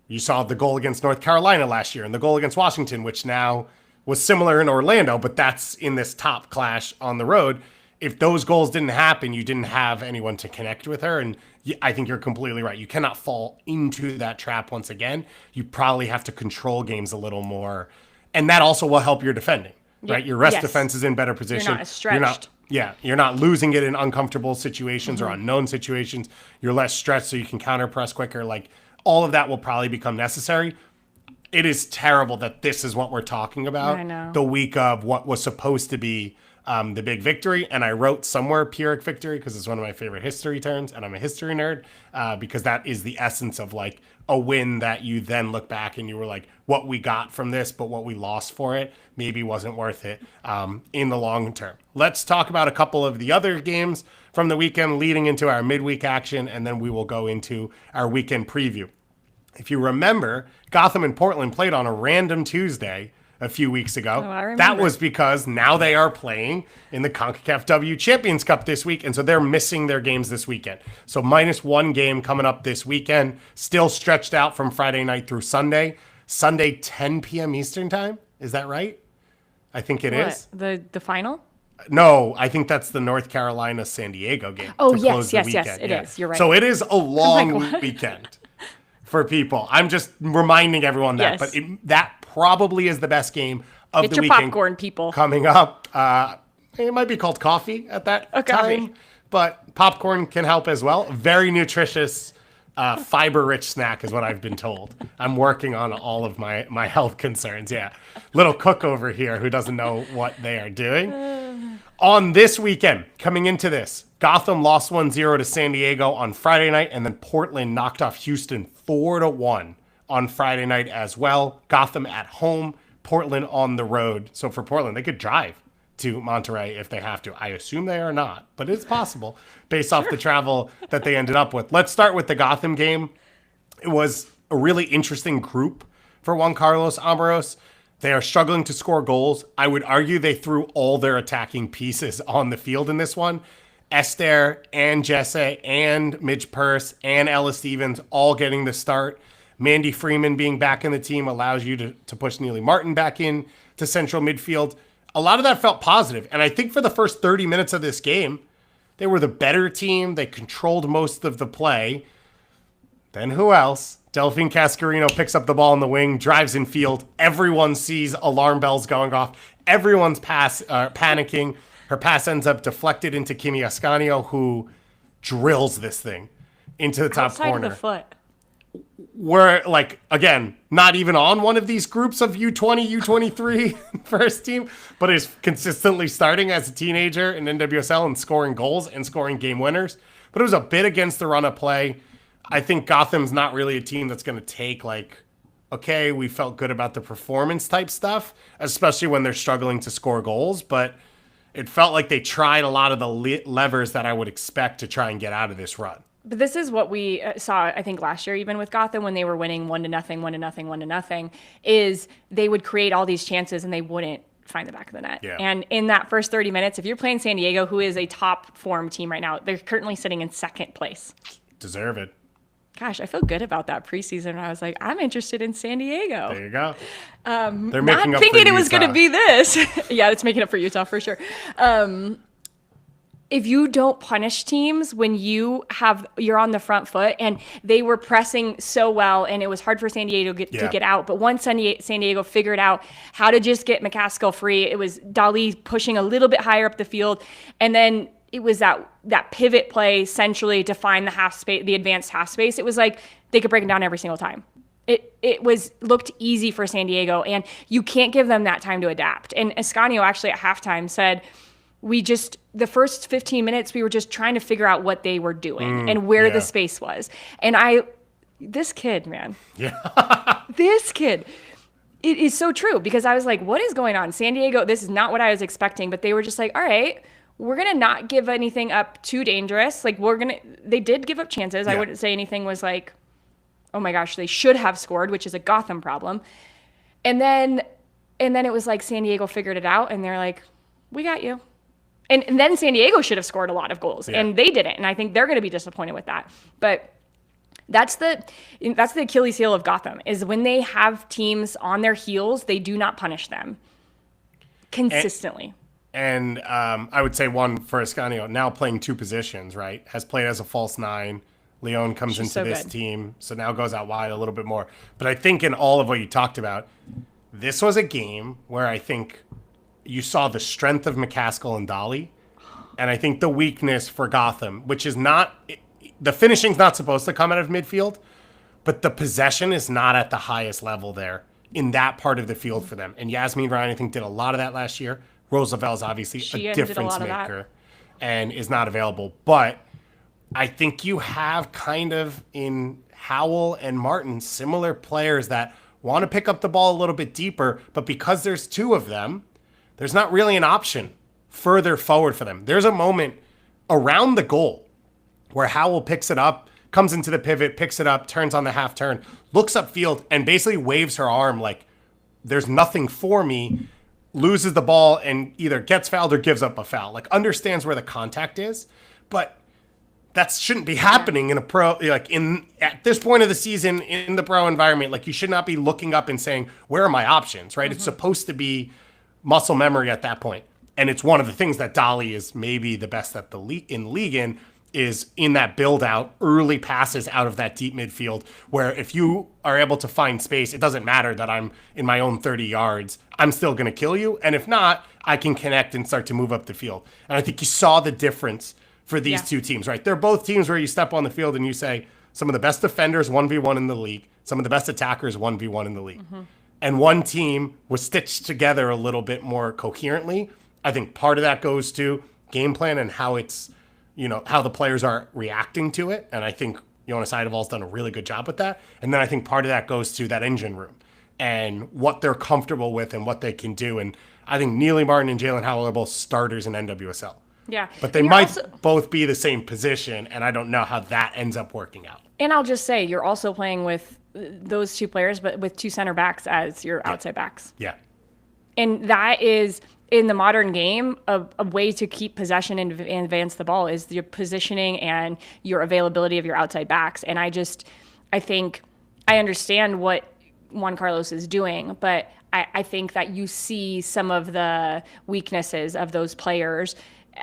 you saw the goal against North Carolina last year and the goal against Washington, which now was similar in Orlando, but that's in this top clash on the road. If those goals didn't happen, you didn't have anyone to connect with her. And I think you're completely right. You cannot fall into that trap once again. You probably have to control games a little more. And that also will help your defending, right? Your rest defense is in better position. You're not as stretched. You're not losing it in uncomfortable situations or unknown situations. You're less stretched so you can counter press quicker. Like all of that will probably become necessary. It is terrible that this is what we're talking about. I know. The week of what was supposed to be the big victory. And I wrote somewhere Pyrrhic victory because it's one of my favorite history terms. And I'm a history nerd because that is the essence of like a win that you then look back and you were like, what we got from this, but what we lost for it maybe wasn't worth it in the long term. Let's talk about a couple of the other games from the weekend leading into our midweek action. And then we will go into our weekend preview. If you remember, Gotham and Portland played on a random Tuesday a few weeks ago. Oh, I remember. That was because now they are playing in the CONCACAF W Champions Cup this week, and so they're missing their games this weekend. So -1 game coming up this weekend, still stretched out from Friday night through Sunday. Sunday, 10 p.m. Eastern time. Is that right? I think it is. The final? No, I think that's the North Carolina San Diego game. Oh, to yes, close the yes, weekend. yes, it is. You're right. So it is a long what? weekend for people. I'm just reminding everyone that, Yes. but that probably is the best game of Get the your weekend popcorn, people. coming up. It might be called coffee at that coffee. time, but popcorn can help as well. Very nutritious, fiber-rich snack is what I've been told. I'm working on all of my health concerns. Yeah, little cook over here who doesn't know what they are doing. On this weekend, coming into this, Gotham lost 1-0 to San Diego on Friday night, and then Portland knocked off Houston 4-1 on Friday night as well. Gotham at home, Portland on the road. So for Portland, they could drive to Monterey if they have to. I assume they are not, but it's possible based off the travel that they ended up with. Let's start with the Gotham game. It was a really interesting group for Juan Carlos Amaros. They are struggling to score goals. I would argue they threw all their attacking pieces on the field in this one. Esther and Jesse and Midge Purse and Ella Stevens all getting the start. Mandy Freeman being back in the team allows you to push Neely Martin back in to central midfield. A lot of that felt positive. And I think for the first 30 minutes of this game, they were the better team. They controlled most of the play. Then who else? Delphine Cascarino picks up the ball in the wing, drives in field. Everyone sees alarm bells going off. Everyone's panicking. Her pass ends up deflected into Kimi Ascanio, who drills this thing into the top Outside corner. of the foot. We're like, again, not even on one of these groups of U20, U23 first team, but is consistently starting as a teenager in NWSL and scoring goals and scoring game winners. But it was a bit against the run of play. I think Gotham's not really a team that's going to take like, okay, we felt good about the performance type stuff, especially when they're struggling to score goals. But it felt like they tried a lot of the levers that I would expect to try and get out of this run. But this is what we saw, I think, last year, even with Gotham, when they were winning 1-0, 1-0, 1-0, is they would create all these chances and they wouldn't find the back of the net. Yeah. And in that first 30 minutes, if you're playing San Diego, who is a top form team right now, they're currently sitting in second place. Deserve it. Gosh, I feel good about that preseason. I was like, I'm interested in San Diego. There you go. They're making not up thinking for it was going to Utah. be this. Yeah, it's making up for Utah for sure. If you don't punish teams when you're on the front foot, and they were pressing so well, and it was hard for San Diego to get out. But once San Diego figured out how to just get McCaskill free, it was Dali pushing a little bit higher up the field, and then it was that pivot play centrally to find the advanced half space. It was like they could break it down every single time. It looked easy for San Diego, and you can't give them that time to adapt. And Ascanio actually at halftime said, the first 15 minutes, we were just trying to figure out what they were doing and where the space was. And this kid, man. Yeah. This kid. It is so true, because I was like, what is going on? San Diego, this is not what I was expecting. But they were just like, all right, we're going to not give anything up too dangerous. Like they did give up chances. I wouldn't say anything was like, oh my gosh, they should have scored, which is a Gotham problem. And then it was like San Diego figured it out and they're like, we got you. And then San Diego should have scored a lot of goals and they didn't. And I think they're going to be disappointed with that. But that's the Achilles heel of Gotham is when they have teams on their heels, they do not punish them consistently. And I would say one for Ascanio, now playing two positions, right? Has played as a false nine. Leon comes into this team, so now goes out wide a little bit more. But I think in all of what you talked about, this was a game where I think you saw the strength of McCaskill and Dolly, and I think the weakness for Gotham, which is not the finishing's not supposed to come out of midfield, but the possession is not at the highest level there in that part of the field for them. And Yasmin Ryan, I think, did a lot of that last year. Rose Lavelle is obviously a difference maker and is not available. But I think you have kind of in Howell and Martin similar players that want to pick up the ball a little bit deeper, but because there's two of them, there's not really an option further forward for them. There's a moment around the goal where Howell picks it up, comes into the pivot, picks it up, turns on the half turn, looks upfield, and basically waves her arm like, there's nothing for me, loses the ball and either gets fouled or gives up a foul. Like, understands where the contact is, but that shouldn't be happening in a pro, like at this point of the season in the pro environment. Like, you should not be looking up and saying, where are my options, right? Mm-hmm. It's supposed to be muscle memory at that point. And it's one of the things that Dolly is maybe the best at in league in, is in that build out, early passes out of that deep midfield, where if you are able to find space, it doesn't matter that I'm in my own 30 yards, I'm still going to kill you. And if not, I can connect and start to move up the field. And I think you saw the difference for these two teams, right? They're both teams where you step on the field and you say, some of the best defenders 1v1 in the league, some of the best attackers 1v1 in the league. Mm-hmm. And one team was stitched together a little bit more coherently. I think part of that goes to game plan and how it's, how the players are reacting to it. And I think Jonas Eideval's done a really good job with that. And then I think part of that goes to that engine room and what they're comfortable with and what they can do. And I think Neely Martin and Jalen Howell are both starters in NWSL. Yeah. But they might both be the same position, and I don't know how that ends up working out. And I'll just say, you're also playing with those two players, but with two center backs as your outside backs. Yeah. And that is, in the modern game, a way to keep possession and advance the ball is your positioning and your availability of your outside backs. And I think I understand what Juan Carlos is doing, but I think that you see some of the weaknesses of those players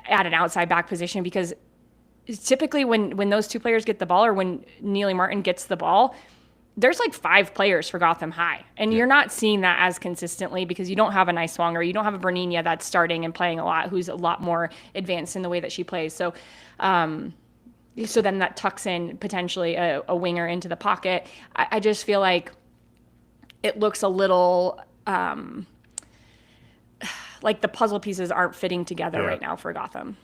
at an outside back position, because typically when those two players get the ball, or when Neely Martin gets the ball, there's like 5 players for Gotham High. And you're not seeing that as consistently because you don't have a nice Swanger. You don't have a Bernina that's starting and playing a lot, who's a lot more advanced in the way that she plays. So so then that tucks in potentially a winger into the pocket. I just feel like it looks a little like the puzzle pieces aren't fitting together right now for Gotham.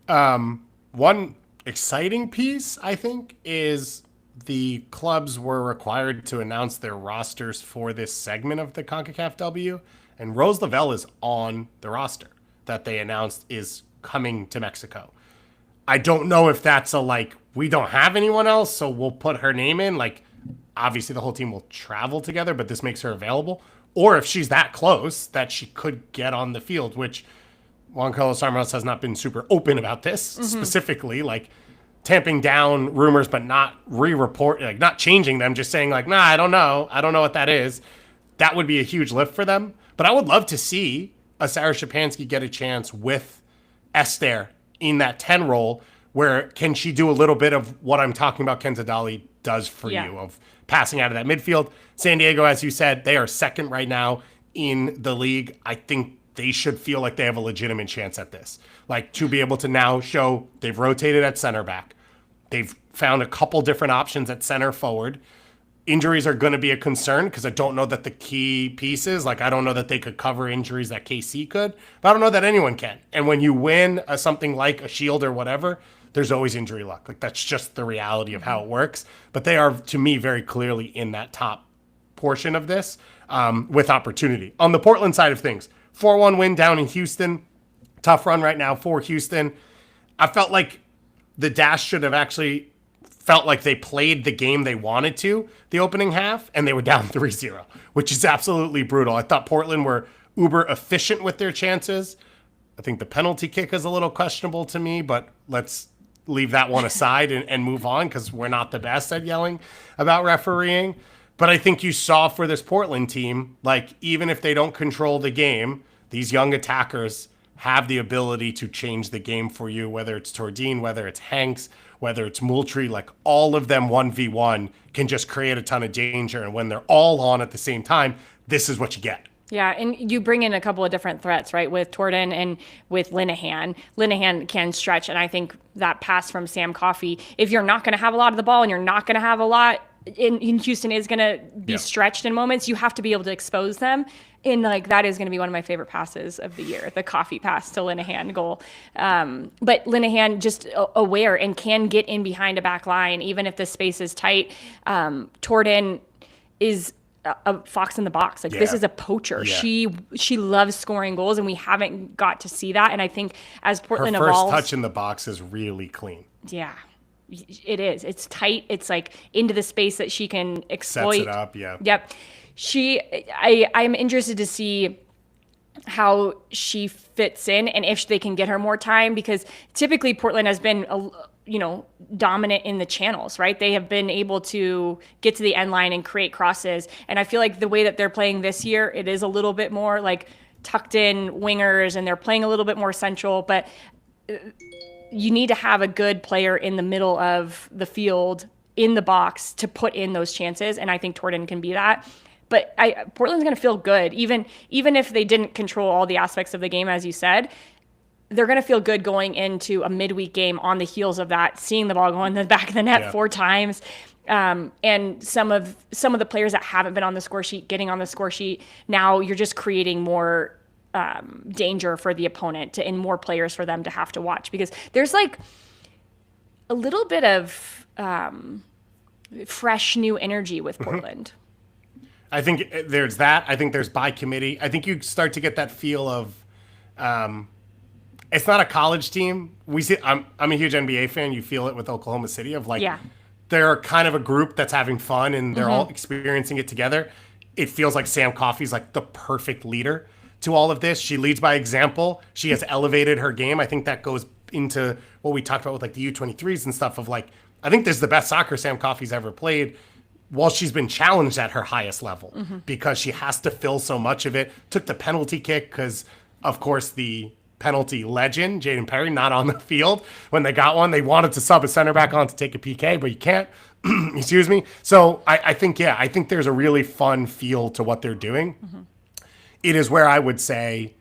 One exciting piece, I think, is the clubs were required to announce their rosters for this segment of the CONCACAF W, and Rose Lavelle is on the roster that they announced is coming to Mexico. I don't know if that's we don't have anyone else, so we'll put her name in. Like, obviously the whole team will travel together, but this makes her available. Or if she's that close that she could get on the field, which Juan Carlos Armas has not been super open about this specifically, like tamping down rumors, but not not changing them, just saying nah, I don't know what that is. That would be a huge lift for them. But I would love to see a Sarah Shapansky get a chance with Esther in that 10 role, where can she do a little bit of what I'm talking about Kenza Dolly does for you, of passing out of that midfield. San Diego, as you said, they are second right now in the league. I think they should feel like they have a legitimate chance at this. Like, to be able to now show they've rotated at center back. They've found a couple different options at center forward. Injuries are going to be a concern because I don't know that the key pieces, I don't know that they could cover injuries that KC could, but I don't know that anyone can. And when you win something like a Shield or whatever, there's always injury luck. That's just the reality of how it works. But they are, to me, very clearly in that top portion of this with opportunity. On the Portland side of things, 4-1 win down in Houston. tough run right now for Houston. I felt like the Dash should have actually felt like they played the game they wanted to the opening half, and they were down 3-0, which is absolutely brutal. I thought Portland were uber efficient with their chances. I think the penalty kick is a little questionable to me, but let's leave that one aside and move on because we're not the best at yelling about refereeing. But I think you saw for this Portland team, like even if they don't control the game, these young attackers have the ability to change the game for you, whether it's Tordine, whether it's Hanks, whether it's Moultrie, like all of them 1v1 can just create a ton of danger. And when they're all on at the same time, this is what you get. Yeah, and you bring in a couple of different threats, right, with Tordin and with Linehan. Linehan can stretch, and I think that pass from Sam Coffey, if you're not going to have a lot of the ball and you're not going to have a lot, in Houston is going to be stretched in moments, you have to be able to expose them. And, like, that is going to be one of my favorite passes of the year, the Coffey pass to Linehan goal. But Linehan just aware and can get in behind a back line, even if the space is tight. Tordin is a fox in the box. Like this is a poacher. Yeah. She loves scoring goals, and we haven't got to see that. And I think as Portland her first evolves, touch in the box is really clean. Yeah, it is. It's tight. It's like into the space that she can exploit. Sets it up. Yeah. Yep. I'm interested to see how she fits in and if they can get her more time, because typically Portland has been dominant in the channels, right? They have been able to get to the end line and create crosses. And I feel like the way that they're playing this year, it is a little bit more like tucked in wingers, and they're playing a little bit more central, but you need to have a good player in the middle of the field in the box to put in those chances. And I think Tordin can be that. But Portland's going to feel good, even if they didn't control all the aspects of the game, as you said. They're going to feel good going into a midweek game on the heels of that, seeing the ball go in the back of the net 4 times, and some of the players that haven't been on the score sheet getting on the score sheet. Now you're just creating more danger for the opponent and more players for them to have to watch, because there's like a little bit of fresh new energy with Portland. I think there's that. I think there's by committee. I think you start to get that feel of it's not a college team. We see. I'm a huge NBA fan. You feel it with Oklahoma City of like they're kind of a group that's having fun and they're all experiencing it together. It feels like Sam Coffey's like the perfect leader to all of this. She leads by example. She has elevated her game. I think that goes into what we talked about with like the U23s and stuff of like, I think this is the best soccer Sam Coffey's ever played. While she's been challenged at her highest level because she has to fill so much of it. Took the penalty kick because, of course, the penalty legend, Jaden Perry, not on the field. When they got one, they wanted to sub a center back on to take a PK, but you can't. Excuse me. So I think there's a really fun feel to what they're doing. It is where I would say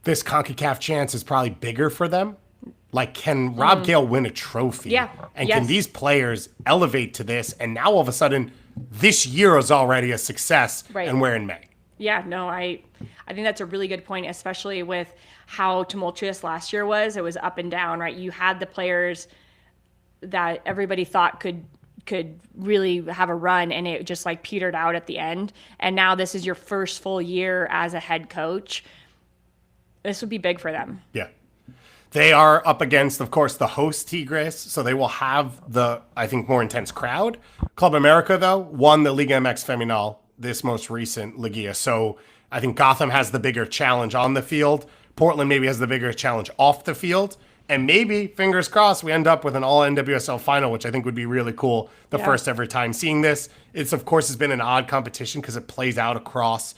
this CONCACAF chance is probably bigger for them. Like, can Rob Gale win a trophy? Yeah. And can these players elevate to this? And now all of a sudden, this year is already a success, and we're in May. Yeah, no, I think that's a really good point, especially with how tumultuous last year was. It was up and down, right? You had the players that everybody thought could really have a run, and it just like petered out at the end. And now this is your first full year as a head coach. This would be big for them. Yeah. They are up against, of course, the host Tigres, so they will have the, I think, more intense crowd. Club America, though, won the Liga MX Femenal, this most recent Liga. So I think Gotham has the bigger challenge on the field. Portland maybe has the bigger challenge off the field. And maybe, fingers crossed, we end up with an all NWSL final, which I think would be really cool. The first ever time seeing this. It's, of course, has been an odd competition because it plays out across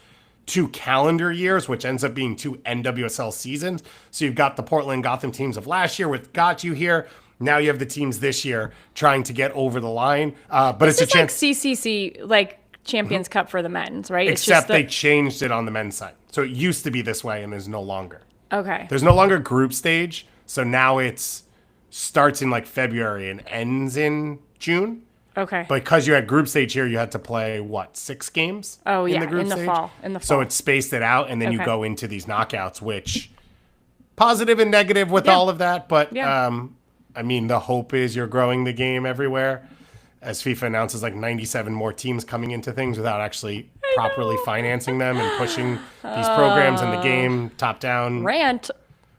2 calendar years, which ends up being 2 NWSL seasons. So you've got the Portland Gotham teams of last year with got you here. Now you have the teams this year trying to get over the line. But it's a chance. Like CCC, like Champions Cup for the men's, right? Except they changed it on the men's side. So it used to be this way and is no longer. Okay. There's no longer group stage. So now it's starts in like February and ends in June. Okay. Because you had group stage here, you had to play, 6 games? Oh, yeah, in the group stage? fall. So it spaced it out, and then you go into these knockouts, which positive and negative with all of that. But, I mean, the hope is you're growing the game everywhere. As FIFA announces, like 97 more teams coming into things without actually properly financing them and pushing these programs in the game top down. Rant.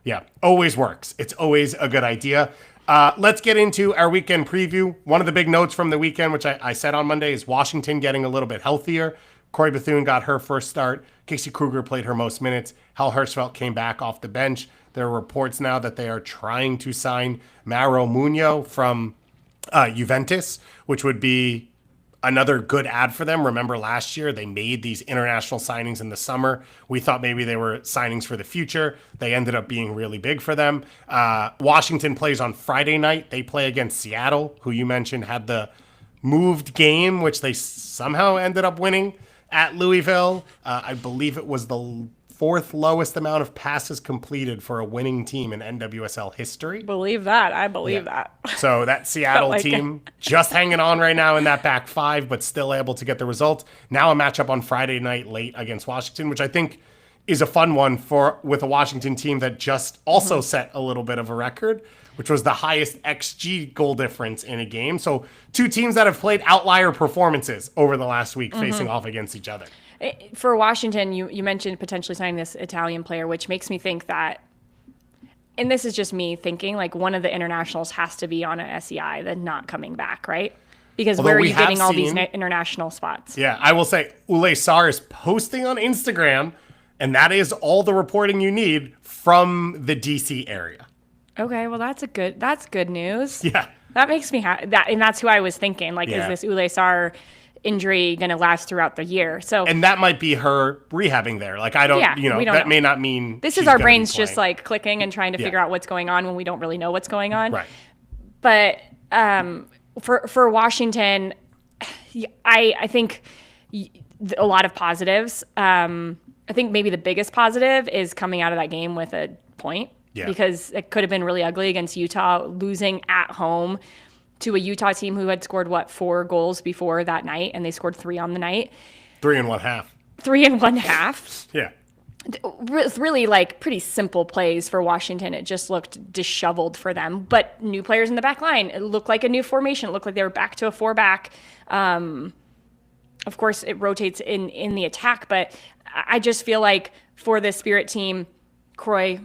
Yeah, always works. It's always a good idea. Let's get into our weekend preview. One of the big notes from the weekend, which I said on Monday, is Washington getting a little bit healthier. Corey Bethune got her first start. Casey Kruger played her most minutes. Hal Hirschfeld came back off the bench. There are reports now that they are trying to sign Mauro Munho from Juventus, which would be another good ad for them. Remember last year, they made these international signings in the summer. We thought maybe they were signings for the future. They ended up being really big for them. Washington plays on Friday night. They play against Seattle, who you mentioned had the moved game, which they somehow ended up winning at Louisville. I believe it was the fourth lowest amount of passes completed for a winning team in NWSL history. Believe that. I believe that. So that Seattle team just hanging on right now in that back five, but still able to get the result. Now a matchup on Friday night late against Washington, which I think is a fun one with a Washington team that just also set a little bit of a record, which was the highest XG goal difference in a game. So two teams that have played outlier performances over the last week facing off against each other. For Washington, you mentioned potentially signing this Italian player, which makes me think that, and this is just me thinking, like one of the internationals has to be on an SEI, then not coming back, right? Because where are you getting all these international spots? Yeah, I will say Ule Sarr is posting on Instagram, and that is all the reporting you need from the DC area. Okay, well that's good news. Yeah, that makes me happy. And that's who I was thinking. Like, is this Ule Sarr injury going to last throughout the year? So, and that might be her rehabbing there. Like, I don't, that may not mean this is our brains just like clicking and trying to figure out what's going on when we don't really know what's going on. Right. But for Washington, I think a lot of positives. I think maybe the biggest positive is coming out of that game with a point. Yeah. Because it could have been really ugly against Utah, losing at home to a Utah team who had scored, 4 goals before that night, and they scored 3 on the night. 3 1/2. 3 1/2. Yeah. Really, like, pretty simple plays for Washington. It just looked disheveled for them. But new players in the back line. It looked like a new formation. It looked like they were back to a 4-back. Of course, it rotates in the attack, but I just feel like for the Spirit team, Croy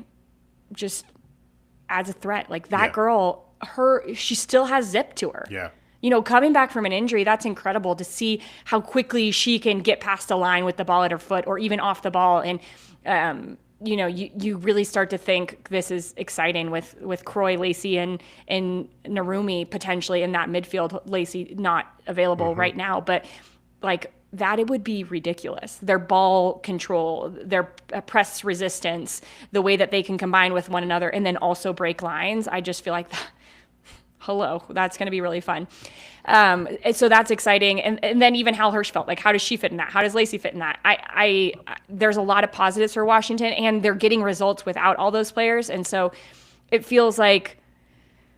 just adds a threat. Like, that girl, she still has zip to her. Yeah. Coming back from an injury, that's incredible to see how quickly she can get past a line with the ball at her foot or even off the ball. And, you really start to think this is exciting with Croy, Lacey, and Narumi potentially in that midfield. Lacey not available right now, but like that, it would be ridiculous. Their ball control, their press resistance, the way that they can combine with one another and then also break lines. I just feel like hello, that's going to be really fun. So that's exciting. And then even Hal Hirschfeld, like, how does she fit in that? How does Lacey fit in that? There's a lot of positives for Washington, and they're getting results without all those players. And so it feels like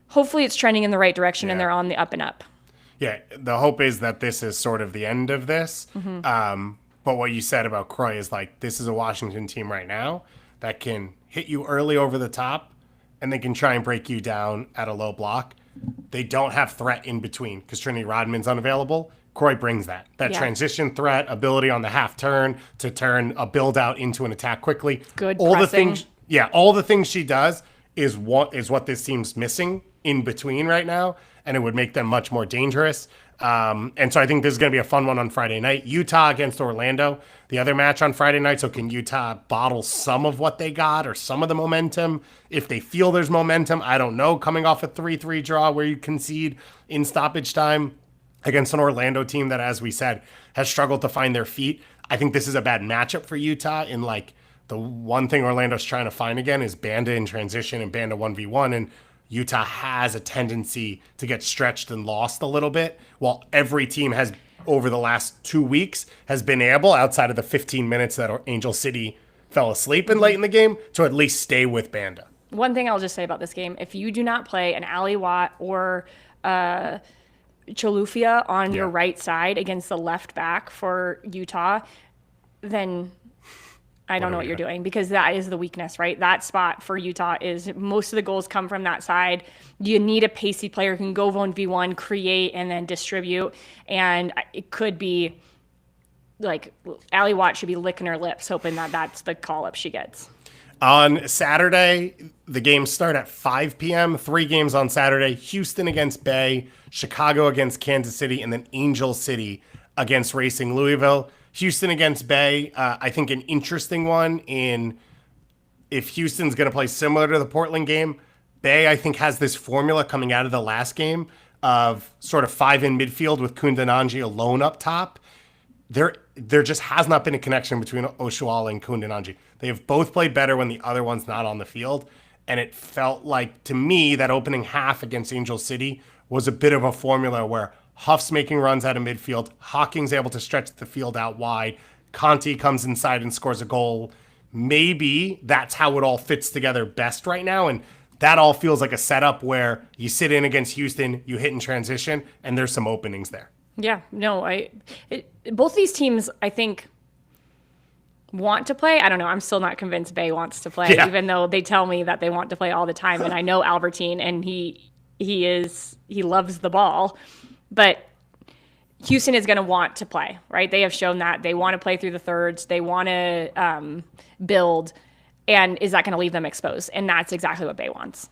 hopefully it's trending in the right direction and they're on the up and up. Yeah, the hope is that this is sort of the end of this. But what you said about Croy is like, this is a Washington team right now that can hit you early over the top, and they can try and break you down at a low block. They don't have threat in between because Trinity Rodman's unavailable. Croy brings that transition threat, ability on the half turn to turn a build out into an attack quickly. Good all pressing. All the things she does is what this team's missing in between right now, and it would make them much more dangerous. And so I think this is going to be a fun one on Friday night. Utah against Orlando, the other match on Friday night. So can Utah bottle some of what they got or some of the momentum? If they feel there's momentum, I don't know, coming off a 3-3 draw where you concede in stoppage time against an Orlando team that, as we said, has struggled to find their feet. I think this is a bad matchup for Utah in, like, the one thing Orlando's trying to find again is Banda in transition and Banda 1v1, and Utah has a tendency to get stretched and lost a little bit, while every team has, over the last 2 weeks, has been able, outside of the 15 minutes that Angel City fell asleep in late in the game, to at least stay with Banda. One thing I'll just say about this game, if you do not play an Ali Watt or Chalufia on your right side against the left back for Utah, then I don't know what you're doing, because that is the weakness, right? That spot for Utah is most of the goals come from that side. You need a pacey player who can go 1v1, create, and then distribute. And it could be like Ali Watt should be licking her lips, hoping that that's the call-up she gets. On Saturday, the games start at 5 p.m. 3 games on Saturday. Houston against Bay, Chicago against Kansas City, and then Angel City against Racing Louisville. Houston against Bay, I think an interesting one in if Houston's going to play similar to the Portland game. Bay, I think, has this formula coming out of the last game of sort of 5 in midfield with Kundananji alone up top. There just has not been a connection between Oshuala and Kundananji. They have both played better when the other one's not on the field. And it felt like, to me, that opening half against Angel City was a bit of a formula where Huff's making runs out of midfield, Hawking's able to stretch the field out wide, Conti comes inside and scores a goal. Maybe that's how it all fits together best right now. And that all feels like a setup where you sit in against Houston, you hit in transition, and there's some openings there. Yeah, no, both these teams, I think, want to play. I don't know. I'm still not convinced Bay wants to play, even though they tell me that they want to play all the time. And I know Albertine, and he loves the ball, but Houston is going to want to play, right? They have shown that they want to play through the thirds. They want to build, and is that going to leave them exposed? And that's exactly what Bay wants.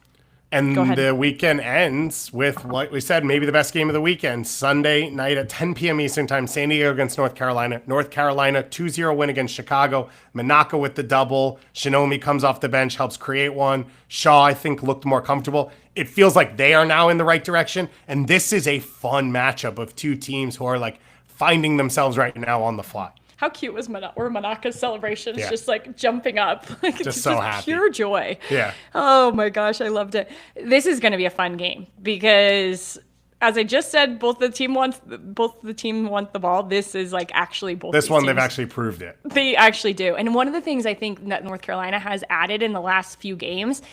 And the weekend ends with what we said, maybe the best game of the weekend. Sunday night at 10 p.m. Eastern time, San Diego against North Carolina. North Carolina, 2-0 win against Chicago. Manaka with the double. Shinomi comes off the bench, helps create one. Shaw, I think, looked more comfortable. It feels like they are now in the right direction. And this is a fun matchup of two teams who are like finding themselves right now on the fly. How cute was Manaka's celebrations? Yeah. Just like jumping up. Just so happy. Pure joy. Yeah. Oh my gosh, I loved it. This is going to be a fun game because, as I just said, both the team want the ball. This is like actually both. This one, teams. They've actually proved it. They actually do. And one of the things I think that North Carolina has added in the last few games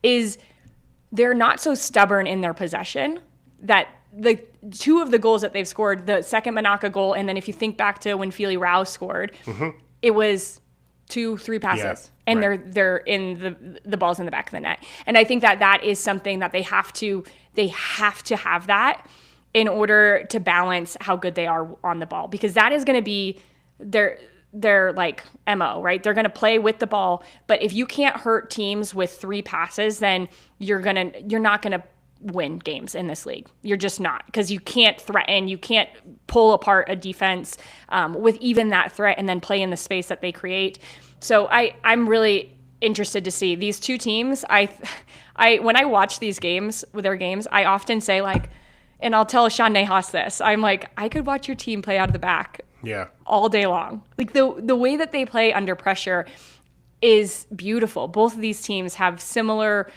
is they're not so stubborn in their possession. That the two of the goals that they've scored, the second Manaka goal, and then if you think back to when Feely Rao scored, it was 2-3 passes, and they're in the balls in the back of the net. And I think that is something that they have to have that in order to balance how good they are on the ball, because that is going to be their like MO, right? They're going to play with the ball, but if you can't hurt teams with 3 passes, then you're not going to win games in this league. You're just not, because you can't threaten, you can't pull apart a defense with even that threat and then play in the space that they create. So I'm really interested to see these two teams. I when I watch these games with their games, I often say like, and I'll tell Sean Nahas this, I'm like, I could watch your team play out of the back all day long. Like the way that they play under pressure is beautiful. Both of these teams have similar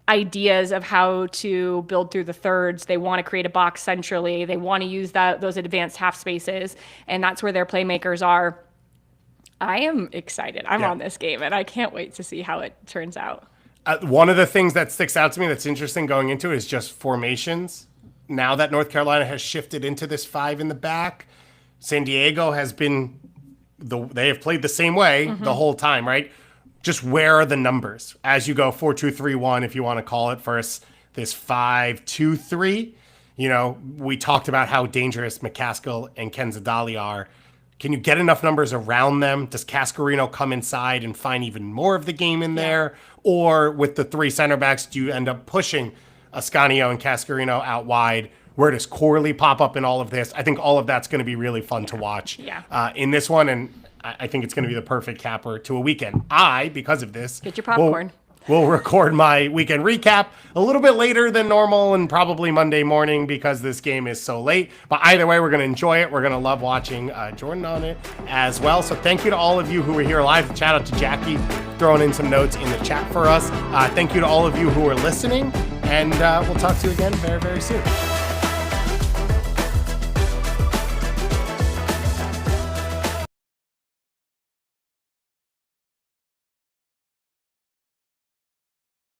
ideas of how to build through the thirds. They want to create a box centrally. They want to use those advanced half spaces, and that's where their playmakers are. I am excited. I'm on this game, and I can't wait to see how it turns out. One of the things that sticks out to me that's interesting going into it is just formations. Now that North Carolina has shifted into this 5 in the back, San Diego has been they have played the same way the whole time, right? Just where are the numbers as you go 4-2-3-1, if you want to call it, versus this 5-2-3? You know, we talked about how dangerous McCaskill and Kenzadali are. Can you get enough numbers around them? Does Cascarino come inside and find even more of the game in there? Or with the 3 center backs, do you end up pushing Ascanio and Cascarino out wide? Where does Corley pop up in all of this? I think all of that's going to be really fun to watch in this one. And I think it's going to be the perfect capper to a weekend. Because of this, get your popcorn. We'll record my weekend recap a little bit later than normal and probably Monday morning because this game is so late. But either way, we're going to enjoy it. We're going to love watching Jordan on it as well. So thank you to all of you who were here live. Shout out to Jackie throwing in some notes in the chat for us. Thank you to all of you who are listening. And we'll talk to you again very, very soon.